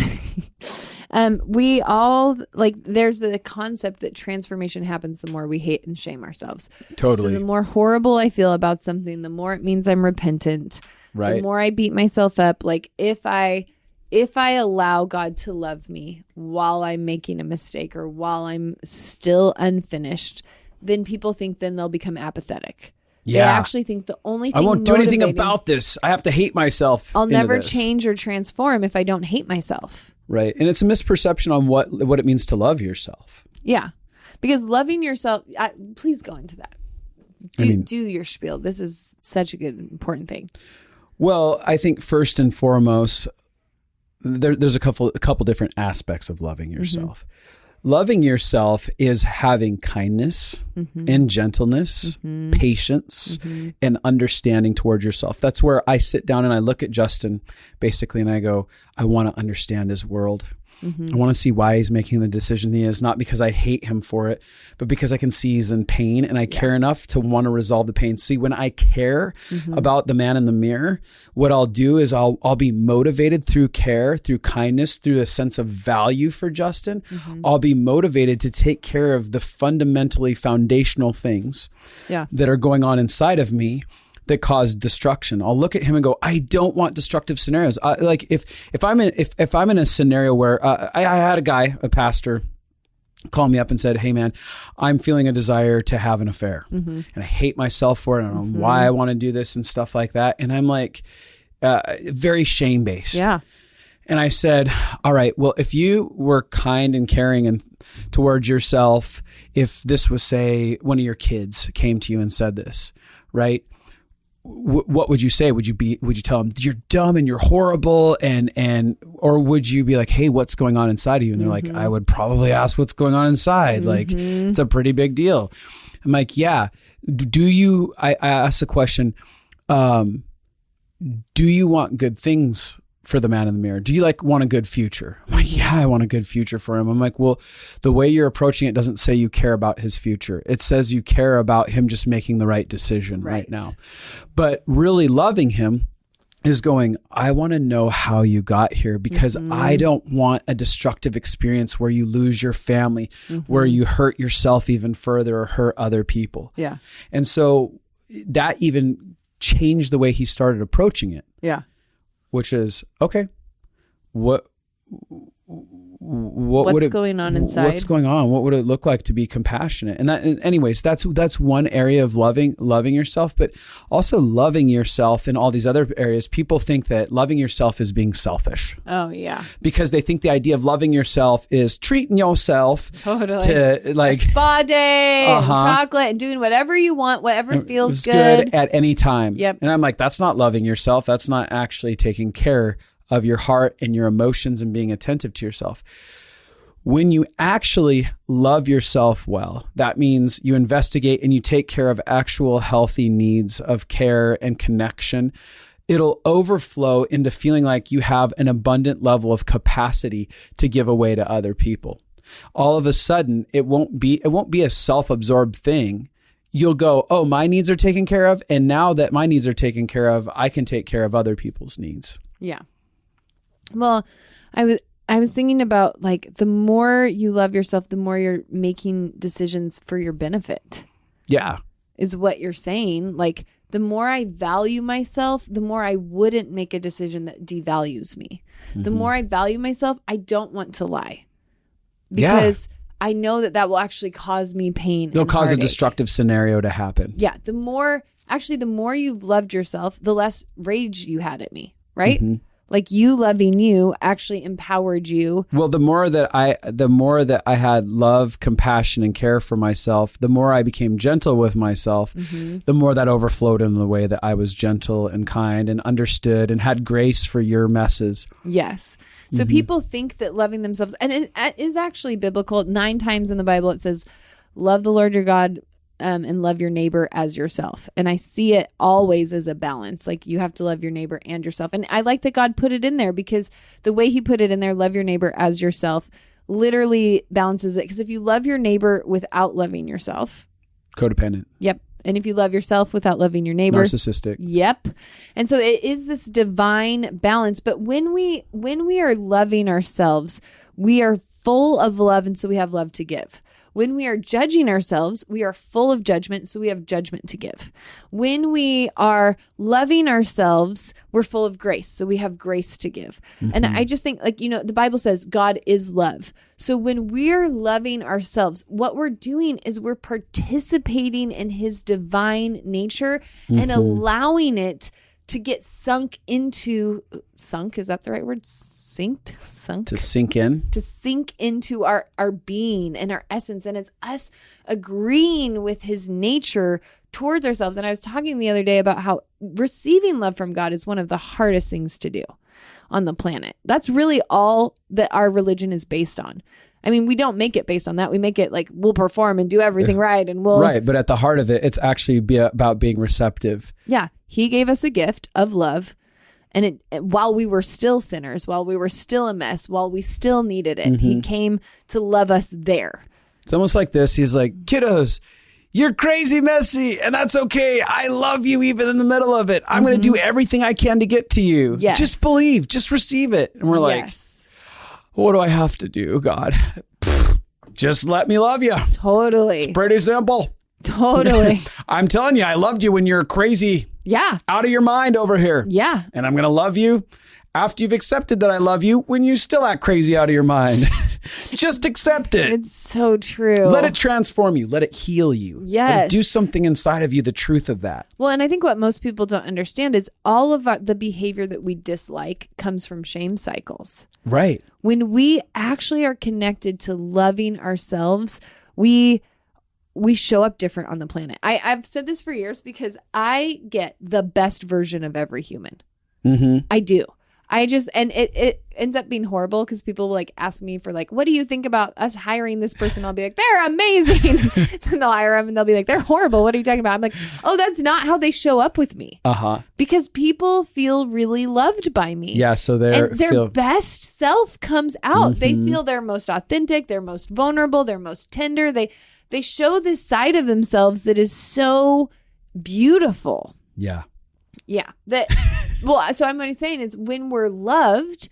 We all, like, there's the concept that transformation happens the more we hate and shame ourselves. Totally. So the more horrible I feel about something, the more it means I'm repentant. Right. The more I beat myself up. Like if I allow God to love me while I'm making a mistake or while I'm still unfinished, then people think then they'll become apathetic. Yeah. They actually think the only thing I won't do anything about this. I have to hate myself. I'll never change or transform if I don't hate myself. Right. And it's a misperception on what it means to love yourself. Yeah. Because loving yourself, please go into that. Do your spiel. This is such a good, important thing. Well, I think first and foremost, there's a couple different aspects of loving yourself. Loving yourself is having kindness and gentleness, patience, and understanding towards yourself. That's where I sit down and I look at Justin basically and I go, I want to understand his world. I want to see why he's making the decision he is, not because I hate him for it, but because I can see he's in pain and I care enough to want to resolve the pain. See, when I care about the man in the mirror, what I'll do is I'll be motivated through care, through kindness, through a sense of value for Justin. I'll be motivated to take care of the fundamentally foundational things that are going on inside of me that cause destruction. I'll look at him and go, I don't want destructive scenarios. Like if I'm in a scenario where I had a pastor call me up and said, hey man, I'm feeling a desire to have an affair and I hate myself for it. I don't know why I want to do this and stuff like that. And I'm like, very shame based. Yeah. And I said, all right, well, if you were kind and caring and towards yourself, if this was, say, one of your kids came to you and said this, right? What would you say? Would you tell them you're dumb and you're horrible, or would you be like, hey, what's going on inside of you? And they're like, I would probably ask what's going on inside. Like, it's a pretty big deal. I'm like, yeah. I asked the question, do you want good things for the man in the mirror? Do you want a good future? I'm like, yeah, I want a good future for him. I'm like, well, the way you're approaching it doesn't say you care about his future. It says you care about him just making the right decision right now. But really loving him is going, I want to know how you got here, because I don't want a destructive experience where you lose your family, where you hurt yourself even further or hurt other people. Yeah. And so that even changed the way he started approaching it. Yeah. Which is, okay, what's going on inside? What's going on? What would it look like to be compassionate? And anyways, that's one area of loving yourself, but also loving yourself in all these other areas. People think that loving yourself is being selfish. Oh yeah. Because they think the idea of loving yourself is treating yourself to a spa day, and chocolate, and doing whatever you want, whatever feels good at any time. Yep. And I'm like, that's not loving yourself. That's not actually taking care of your heart and your emotions and being attentive to yourself. When you actually love yourself well, that means you investigate and you take care of actual healthy needs of care and connection. It'll overflow into feeling like you have an abundant level of capacity to give away to other people. all of a sudden it won't be a self-absorbed thing. You'll go, oh, my needs are taken care of. And now that my needs are taken care of, I can take care of other people's needs. Yeah. Well, I was thinking about like the more you love yourself, the more you're making decisions for your benefit. Yeah. Is what you're saying. Like the more I value myself, the more I wouldn't make a decision that devalues me. Mm-hmm. The more I value myself, I don't want to lie because I know that will actually cause me pain. It'll cause a destructive scenario to happen. Yeah. The more you've loved yourself, the less rage you had at me, right? Mm-hmm. Like you loving you actually empowered you. Well, the more that I had love, compassion, and care for myself, the more I became gentle with myself, mm-hmm. the more that overflowed in the way that I was gentle and kind and understood and had grace for your messes. Yes. So mm-hmm. people think that loving themselves, and it is actually biblical. 9 times in the Bible, it says, love the Lord your God and love your neighbor as yourself. And I see it always as a balance. Like you have to love your neighbor and yourself. And I like that God put it in there because the way he put it in there, love your neighbor as yourself, literally balances it. Because if you love your neighbor without loving yourself. Codependent. Yep. And if you love yourself without loving your neighbor. Narcissistic. Yep. And so it is this divine balance. But when we are loving ourselves, we are full of love. And so we have love to give. When we are judging ourselves, we are full of judgment, so we have judgment to give. When we are loving ourselves, we're full of grace, so we have grace to give. Mm-hmm. And I just think, like, the Bible says God is love. So when we're loving ourselves, what we're doing is we're participating in his divine nature mm-hmm. and allowing it to get sunk, is that the right word? Sunk? To sink in? To sink into our being and our essence. And it's us agreeing with his nature towards ourselves. And I was talking the other day about how receiving love from God is one of the hardest things to do on the planet. That's really all that our religion is based on. I mean, we don't make it based on that. We make it like we'll perform and do everything right. And we'll... Right. But at the heart of it, it's actually about being receptive. Yeah. He gave us a gift of love. And while we were still sinners, while we were still a mess, while we still needed it, mm-hmm. he came to love us there. It's almost like this. He's like, kiddos, you're crazy messy, and that's okay. I love you even in the middle of it. I'm mm-hmm. going to do everything I can to get to you. Yes. Just believe, just receive it. And we're like, yes. What do I have to do, God? Just let me love you. Totally. It's pretty simple. Totally. I'm telling you, I loved you when you're crazy. Yeah. Out of your mind over here. Yeah. And I'm going to love you after you've accepted that I love you when you still act crazy out of your mind. Just accept it. It's so true. Let it transform you. Let it heal you. Yes. Let it do something inside of you, the truth of that. Well, and I think what most people don't understand is all of the behavior that we dislike comes from shame cycles. Right. When we actually are connected to loving ourselves, we show up different on the planet. I've said this for years because I get the best version of every human. Mm-hmm. I do. And it ends up being horrible because people will like ask me for like, what do you think about us hiring this person? I'll be like, they're amazing. And they'll hire them and they'll be like, they're horrible. What are you talking about? I'm like, oh, that's not how they show up with me. Uh-huh. Because people feel really loved by me. Yeah. So their best self comes out. Mm-hmm. They feel their most authentic. They're most vulnerable. They're most tender. They show this side of themselves that is so beautiful. Yeah. Yeah. Well, so what I'm saying is when we're loved,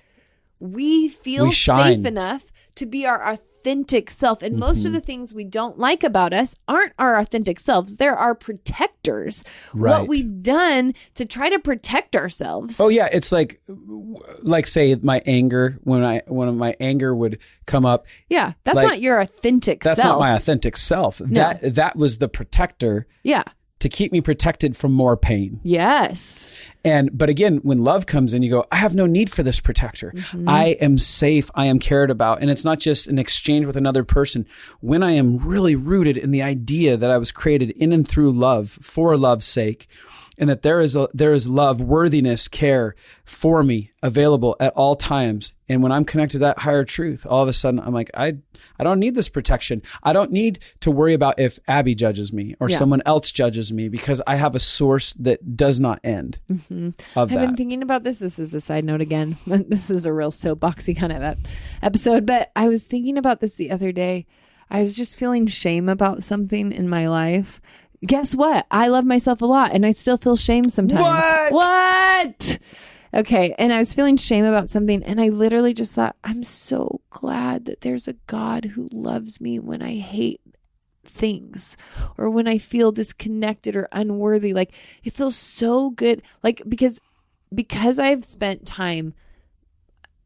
we feel safe enough to be our authentic self. And most of the things we don't like about us aren't our authentic selves. They're our protectors. Right. What we've done to try to protect ourselves. Oh yeah. It's like say my anger, when my anger would come up. Yeah. That's not your authentic self. That's not my authentic self. No. That was the protector. Yeah. To keep me protected from more pain. Yes. But again, when love comes in, you go, I have no need for this protector. Mm-hmm. I am safe. I am cared about. And it's not just an exchange with another person. When I am really rooted in the idea that I was created in and through love, for love's sake, and that there is love, worthiness, care for me available at all times. And when I'm connected to that higher truth, all of a sudden I'm like, I don't need this protection. I don't need to worry about if Abby judges me or someone else judges me, because I have a source that does not end. I've been thinking about this. This is a side note again. This is a real soapboxy kind of episode, but I was thinking about this the other day. I was just feeling shame about something in my life. Guess what? I love myself a lot and I still feel shame sometimes. What? Okay. And I was feeling shame about something and I literally just thought, I'm so glad that there's a God who loves me when I hate things or when I feel disconnected or unworthy. Like it feels so good. Like because I've spent time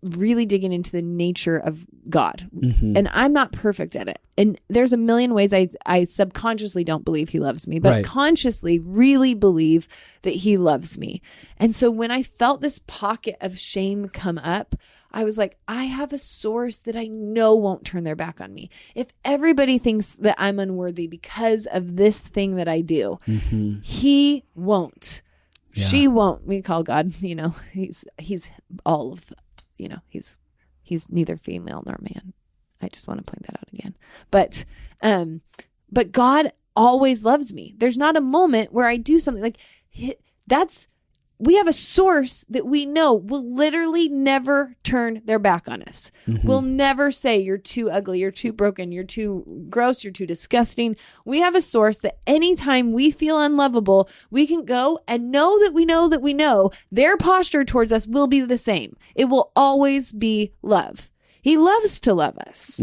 really digging into the nature of God. And I'm not perfect at it. And there's a million ways I subconsciously don't believe he loves me, but consciously really believe that he loves me. And so when I felt this pocket of shame come up, I was like, I have a source that I know won't turn their back on me. If everybody thinks that I'm unworthy because of this thing that I do, he won't. Yeah. She won't. We call God, he's all of he's neither female nor man. I just want to point that out again. But God always loves me. There's not a moment where I do something like we have a source that we know will literally never turn their back on us. Will never say you're too ugly, you're too broken, you're too gross, you're too disgusting. We have a source that anytime we feel unlovable, we can go and know that we know that we know their posture towards us will be the same. It will always be love. He loves to love us.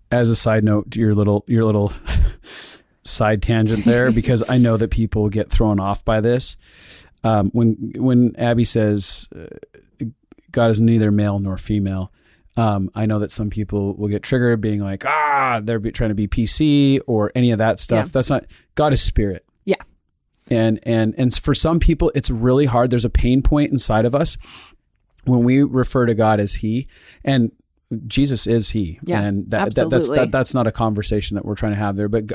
As a side note, your little side tangent there, because I know that people get thrown off by this. When Abby says God is neither male nor female, I know that some people will get triggered being like, they're trying to be PC or any of that stuff. Yeah. That's not, God is spirit. Yeah. And for some people, it's really hard. There's a pain point inside of us when we refer to God as he, and Jesus is he. Yeah, and that's not a conversation that we're trying to have there, but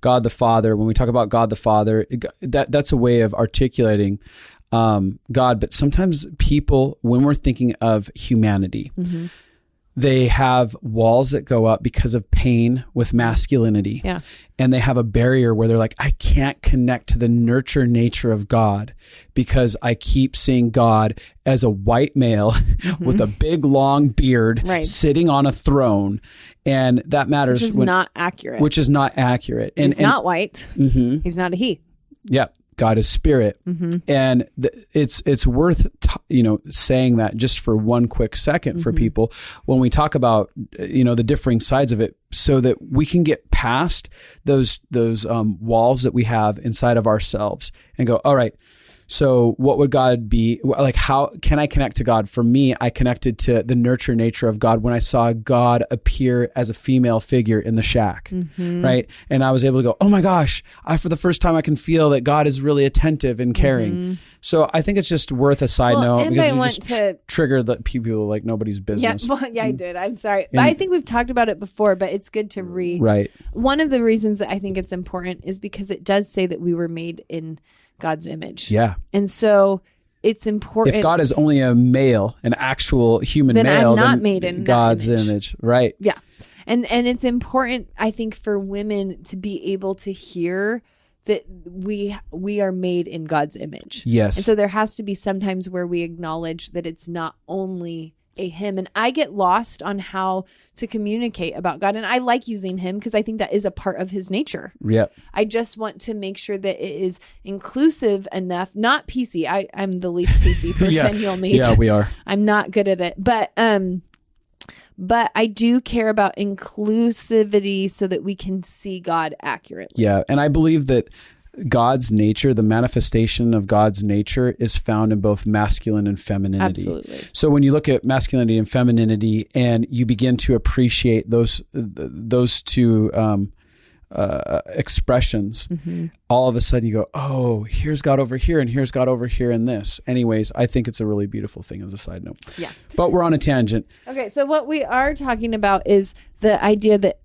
God the Father, when we talk about God the Father, that's a way of articulating God. But sometimes people, when we're thinking of humanity, they have walls that go up because of pain with masculinity. Yeah. And they have a barrier where they're like, I can't connect to the nurture nature of God because I keep seeing God as a white male with a big long beard sitting on a throne. And that matters. Which is not accurate. And he's not white. He's not a he. Yeah. God is spirit. And it's worth, saying that just for one quick second for people when we talk about, the differing sides of it, so that we can get past those walls that we have inside of ourselves and go, all right, so what would God be like? How can I connect to God? For me, I connected to the nurture nature of God when I saw God appear as a female figure in the shack, right? And I was able to go, oh my gosh, for the first time I can feel that God is really attentive and caring. So I think it's just worth a side note, because you just trigger the people like nobody's business. I did. I'm sorry. But I think we've talked about it before, but it's good to Right. One of the reasons that I think it's important is because it does say that we were made in God's image. Yeah. And so it's important. If God is only a male, an actual human then male, I'm not made in God's image. Right. Yeah. And it's important, I think, for women to be able to hear that we are made in God's image. Yes. And so there has to be sometimes where we acknowledge that it's not only a him. And I get lost on how to communicate about God. And I like using him because I think that is a part of his nature. Yeah. I just want to make sure that it is inclusive enough, not PC. I'm the least PC person you'll meet. Yeah, we are. I'm not good at it. But I do care about inclusivity so that we can see God accurately. Yeah. And I believe that God's nature, the manifestation of God's nature, is found in both masculine and femininity. Absolutely. So when you look at masculinity and femininity and you begin to appreciate those two expressions, all of a sudden you go, oh, here's God over here and here's God over here in this. Anyways, I think it's a really beautiful thing as a side note. Yeah. But we're on a tangent. Okay. So what we are talking about is the idea that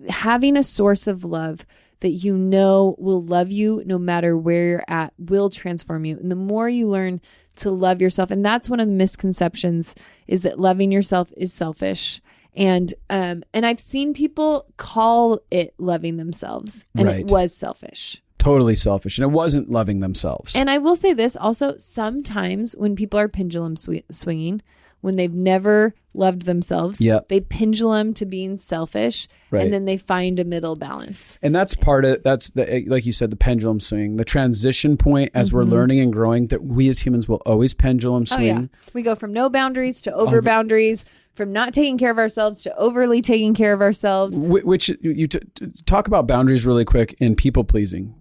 having a source of love that you know will love you no matter where you're at, will transform you. And the more you learn to love yourself, and that's one of the misconceptions, is that loving yourself is selfish. And I've seen people call it loving themselves, and it was selfish. Totally selfish. And it wasn't loving themselves. And I will say this also, sometimes when people are pendulum swinging, when they've never loved themselves, they pendulum to being selfish, and then they find a middle balance. And that's like you said, the pendulum swing, the transition point as we're learning and growing, that we as humans will always pendulum swing. Oh, yeah. We go from no boundaries to over boundaries, from not taking care of ourselves to overly taking care of ourselves. Which you talk about boundaries really quick in people pleasing.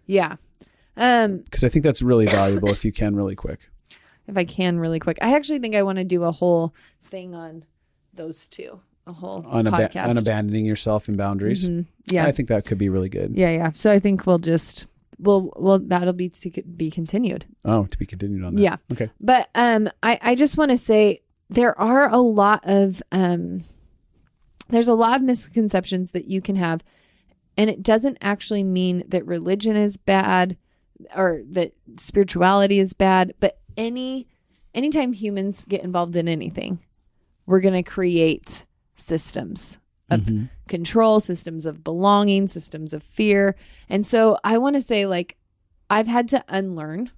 Yeah. Because I think that's really valuable if you can really quick. If I can really quick. I actually think I want to do a whole thing on those two. A whole podcast. On abandoning yourself in boundaries. Yeah. I think that could be really good. Yeah. So I think we'll that'll be to be continued. Oh, to be continued on that. Yeah. Okay. But I just want to say there are a lot of there's a lot of misconceptions that you can have, and it doesn't actually mean that religion is bad or that spirituality is bad, but anytime humans get involved in anything, we're going to create systems of control, systems of belonging, systems of fear. And so I want to say, like, I've had to unlearn.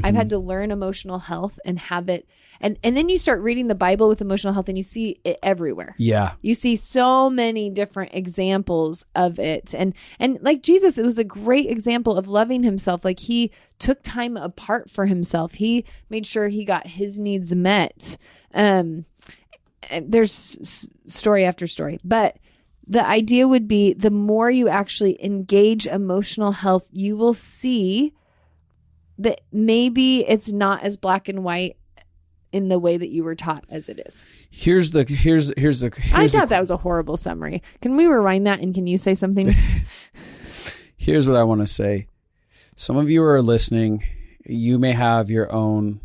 I've had to learn emotional health and have it. And then you start reading the Bible with emotional health and you see it everywhere. Yeah. You see so many different examples of it. And like Jesus, it was a great example of loving himself. Like, he took time apart for himself. He made sure he got his needs met. There's story after story, but the idea would be the more you actually engage emotional health, you will see that maybe it's not as black and white in the way that you were taught as it is. I thought that was a horrible summary. Can we rewind that, and can you say something? Here's what I want to say. Some of you are listening. You may have your own.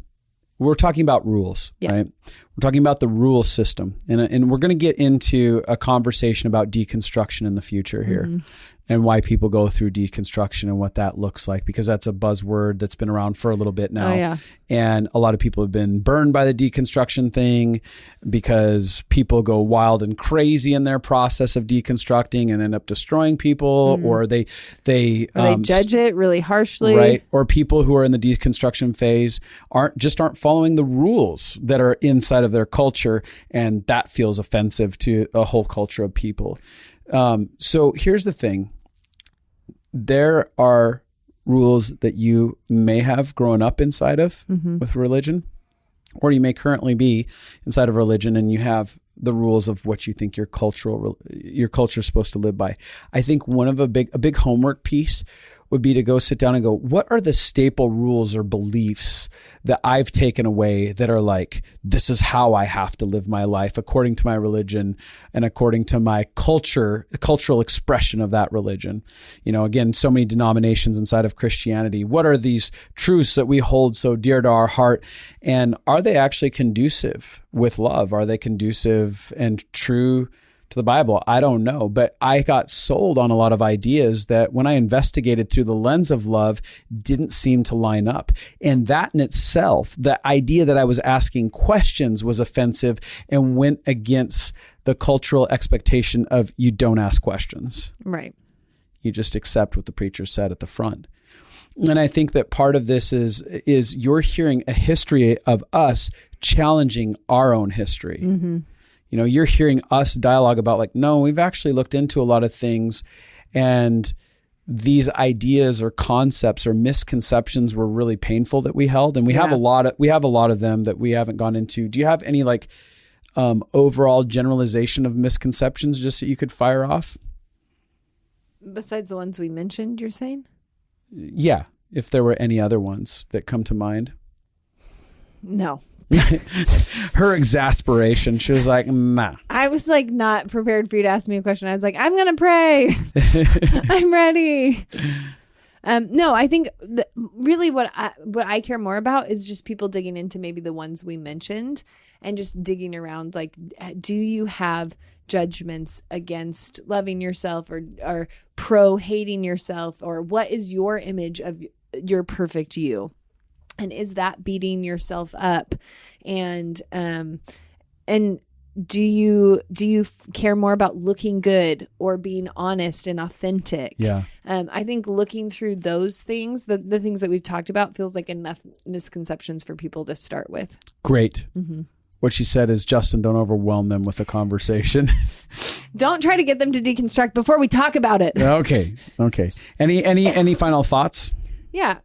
We're talking about rules, right? We're talking about the rule system, and we're going to get into a conversation about deconstruction in the future here. And why people go through deconstruction and what that looks like, because that's a buzzword that's been around for a little bit now. Oh, yeah. And a lot of people have been burned by the deconstruction thing because people go wild and crazy in their process of deconstructing and end up destroying people, or they judge it really harshly. Right. Or people who are in the deconstruction phase aren't following the rules that are inside of their culture, and that feels offensive to a whole culture of people. So here's the thing. There are rules that you may have grown up inside of with religion, or you may currently be inside of religion, and you have the rules of what you think your culture is supposed to live by. I think one of a big homework piece would be to go sit down and go, what are the staple rules or beliefs that I've taken away that are like, this is how I have to live my life according to my religion and according to my culture, the cultural expression of that religion. You know, again, so many denominations inside of Christianity. What are these truths that we hold so dear to our heart? And are they actually conducive with love? Are they conducive and true to the Bible? I don't know, but I got sold on a lot of ideas that when I investigated through the lens of love didn't seem to line up. And that in itself, the idea that I was asking questions was offensive and went against the cultural expectation of you don't ask questions. Right. You just accept what the preacher said at the front. And I think that part of this is you're hearing a history of us challenging our own history. You know, you're hearing us dialogue about like, no, we've actually looked into a lot of things, and these ideas or concepts or misconceptions were really painful that we held. And we have a lot of them that we haven't gone into. Do you have any like overall generalization of misconceptions just that you could fire off? Besides the ones we mentioned, you're saying? Yeah. If there were any other ones that come to mind. No. Her exasperation. She was like, nah. I was like not prepared for you to ask me a question. I was like, I'm going to pray. I'm ready. No, I think really what I care more about is just people digging into maybe the ones we mentioned and just digging around. Like, do you have judgments against loving yourself or pro hating yourself, or what is your image of your perfect you? And is that beating yourself up? And do you care more about looking good or being honest and authentic? Yeah. I think looking through those things, the things that we've talked about, feels like enough misconceptions for people to start with. Great. Mm-hmm. What she said is, Justin, don't overwhelm them with a conversation. Don't try to get them to deconstruct before we talk about it. Okay. Any final thoughts? Yeah.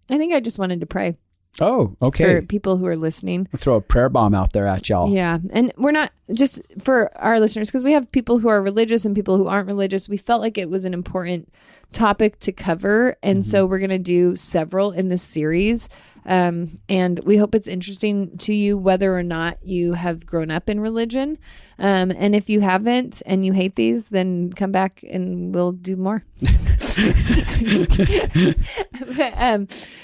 I think I just wanted to pray. Oh, okay. For people who are listening. I'll throw a prayer bomb out there at y'all. Yeah. And we're not just for our listeners, because we have people who are religious and people who aren't religious. We felt like it was an important topic to cover. And so we're going to do several in this series. And we hope it's interesting to you, whether or not you have grown up in religion. And if you haven't and you hate these, then come back and we'll do more.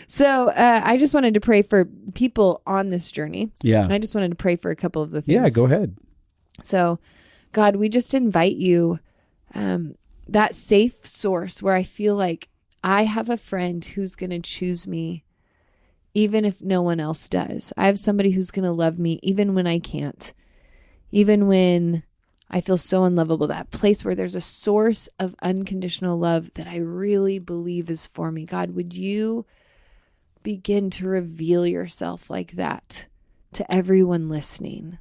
So I just wanted to pray for people on this journey. Yeah. And I just wanted to pray for a couple of the things. Yeah, go ahead. So God, we just invite you, that safe source where I feel like I have a friend who's going to choose me even if no one else does. I have somebody who's going to love me even when I can't, even when I feel so unlovable. That place where there's a source of unconditional love that I really believe is for me. God, would you begin to reveal yourself like that to everyone listening?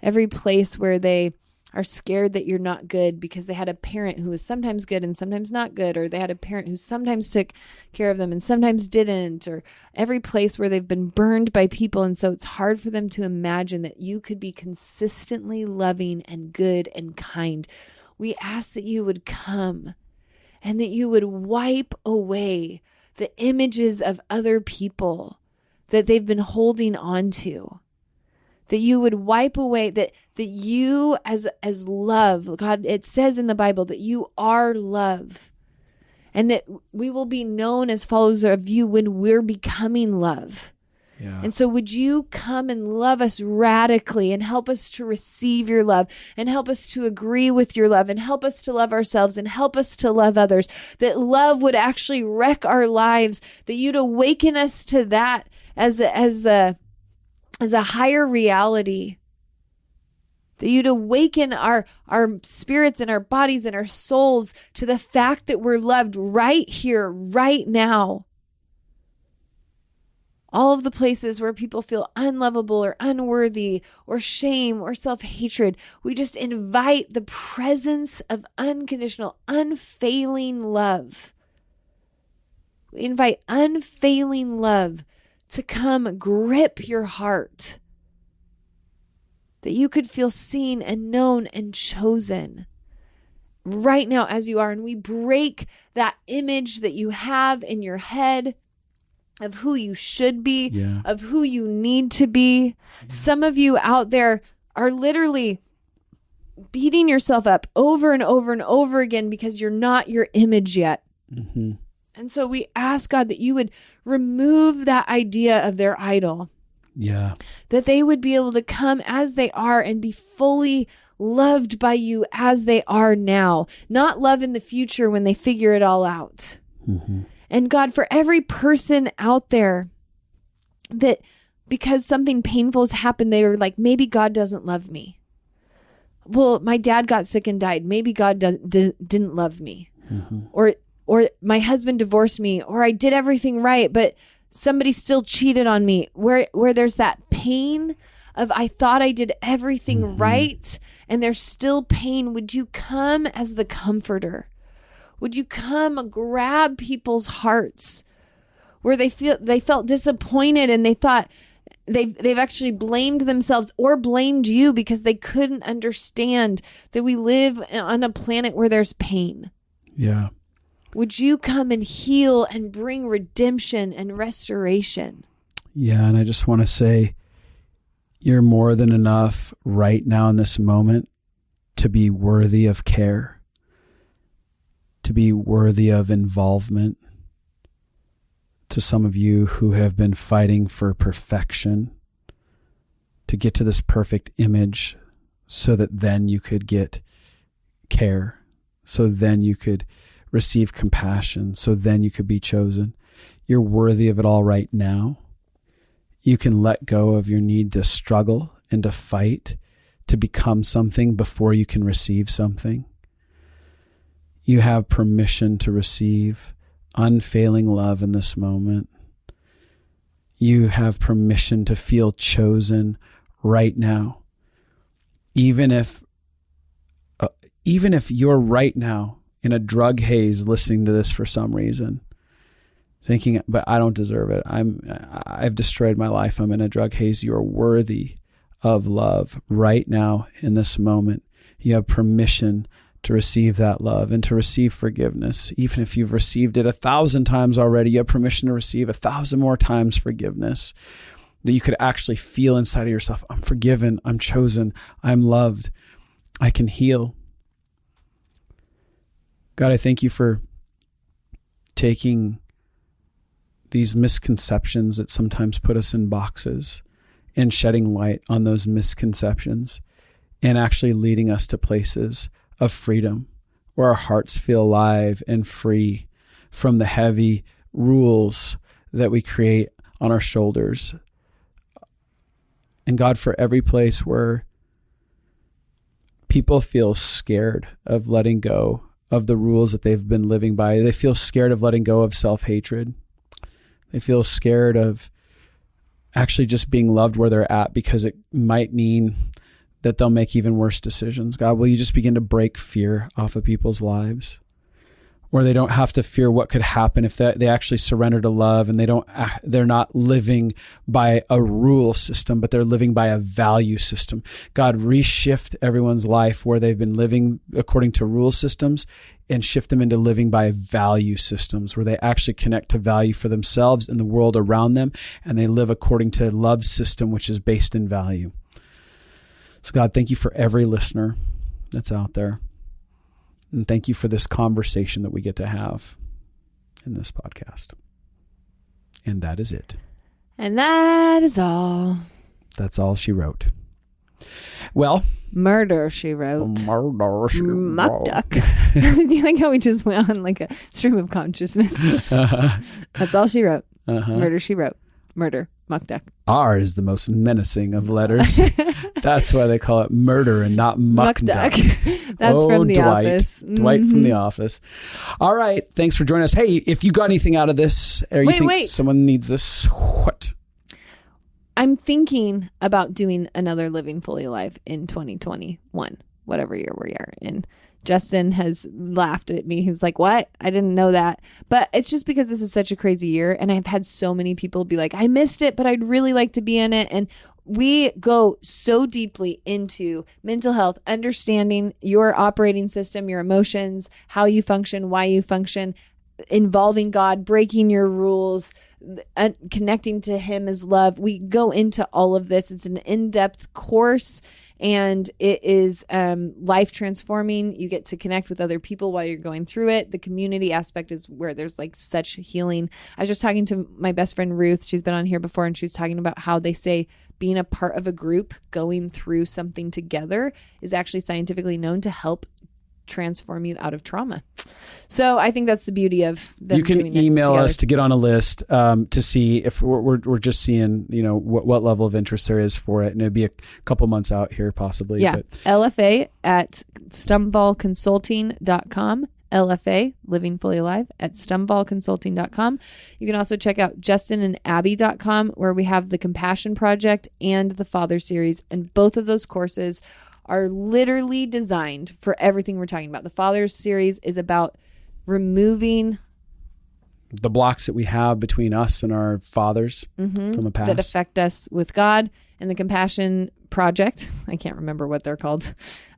Every place where they are scared that you're not good because they had a parent who was sometimes good and sometimes not good, or they had a parent who sometimes took care of them and sometimes didn't, or every place where they've been burned by people. And so it's hard for them to imagine that you could be consistently loving and good and kind. We ask that you would come and that you would wipe away the images of other people that they've been holding on to. That you would wipe away, that you as love, God, it says in the Bible that you are love, and that we will be known as followers of you when we're becoming love. Yeah. And so would you come and love us radically and help us to receive your love and help us to agree with your love and help us to love ourselves and help us to love others, that love would actually wreck our lives, that you'd awaken us to that as a higher reality, that you'd awaken our spirits and our bodies and our souls to the fact that we're loved right here, right now. All of the places where people feel unlovable or unworthy or shame or self-hatred, we just invite the presence of unconditional, unfailing love. We invite unfailing love to come grip your heart, that you could feel seen and known and chosen right now as you are. And we break that image that you have in your head of who you should be, of who you need to be. Some of you out there are literally beating yourself up over and over and over again because you're not your image yet. Mm-hmm. And so we ask God that you would remove that idea of their idol. Yeah. That they would be able to come as they are and be fully loved by you as they are now, not love in the future when they figure it all out. Mm-hmm. And God, for every person out there that because something painful has happened, they were like, maybe God doesn't love me. Well, my dad got sick and died. Maybe God didn't love me. Mm-hmm. Or my husband divorced me, or I did everything right, but somebody still cheated on me, where there's that pain of I thought I did everything right, and there's still pain. Would you come as the comforter? Would you come grab people's hearts where they felt disappointed and they thought they've actually blamed themselves or blamed you because they couldn't understand that we live on a planet where there's pain. Yeah. Would you come and heal and bring redemption and restoration? Yeah, and I just want to say you're more than enough right now in this moment to be worthy of care, to be worthy of involvement. To some of you who have been fighting for perfection, to get to this perfect image so that then you could get care, so then you could receive compassion so then you could be chosen. You're worthy of it all right now. You can let go of your need to struggle and to fight to become something before you can receive something. You have permission to receive unfailing love in this moment. You have permission to feel chosen right now. Even if you're right now in a drug haze listening to this for some reason, thinking, but I don't deserve it. I've destroyed my life. I'm in a drug haze. You are worthy of love right now in this moment. You have permission to receive that love and to receive forgiveness. Even if you've received it 1,000 times already, you have permission to receive 1,000 more times forgiveness. That you could actually feel inside of yourself, I'm forgiven, I'm chosen, I'm loved, I can heal. God, I thank you for taking these misconceptions that sometimes put us in boxes and shedding light on those misconceptions and actually leading us to places of freedom where our hearts feel alive and free from the heavy rules that we create on our shoulders. And God, for every place where people feel scared of letting go of the rules that they've been living by, they feel scared of letting go of self-hatred. They feel scared of actually just being loved where they're at because it might mean that they'll make even worse decisions. God, will you just begin to break fear off of people's lives where they don't have to fear what could happen if they actually surrender to love and they're not living by a rule system, but they're living by a value system. God, reshift everyone's life where they've been living according to rule systems and shift them into living by value systems where they actually connect to value for themselves and the world around them, and they live according to a love system which is based in value. So God, thank you for every listener that's out there. And thank you for this conversation that we get to have in this podcast. And that is it. And that is all. That's all she wrote. Well, murder, she wrote. Murder, she wrote. Muck duck. Do you like how we just went on like a stream of consciousness? That's all she wrote. Murder, she wrote. Murder, muck duck. R is the most menacing of letters. That's why they call it murder and not muck duck. That's from The Office. Dwight from The Office. All right. Thanks for joining us. Hey, if you got anything out of this or you think someone needs this, what? I'm thinking about doing another Living Fully Alive in 2021, whatever year we are in. Justin has laughed at me. He was like, what? I didn't know that. But it's just because this is such a crazy year. And I've had so many people be like, I missed it, but I'd really like to be in it. And we go so deeply into mental health, understanding your operating system, your emotions, how you function, why you function, involving God, breaking your rules, connecting to Him as love. We go into all of this. It's an in-depth course. And it is life transforming. You get to connect with other people while you're going through it. The community aspect is where there's like such healing. I was just talking to my best friend Ruth. She's been on here before, and she was talking about how they say being a part of a group, going through something together, is actually scientifically known to help transform you out of trauma. So I think that's the beauty of them. You can email us to get on a list to see if we're just seeing, what level of interest there is for it. And it'd be a couple months out here possibly. Yeah. But. LFA at stumvalconsulting.com. LFA, Living Fully Alive, at stumvalconsulting.com. You can also check out justinandabby.com, where we have the Compassion Project and the Father Series. And both of those courses are literally designed for everything we're talking about. The Father's Series is about removing the blocks that we have between us and our fathers from the past that affect us with God. And the Compassion Project, I can't remember what they're called,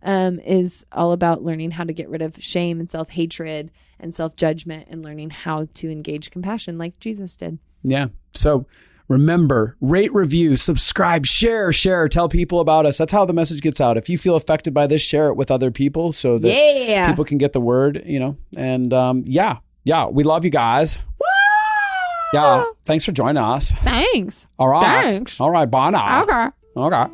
is all about learning how to get rid of shame and self-hatred and self-judgment and learning how to engage compassion like Jesus did. Yeah. So remember, rate, review, subscribe, share, tell people about us. That's how the message gets out. If you feel affected by this, share it with other people so that people can get the word, and we love you guys. Woo! Yeah. Thanks for joining us. Thanks. All right. Thanks. All right. Bye now. Okay.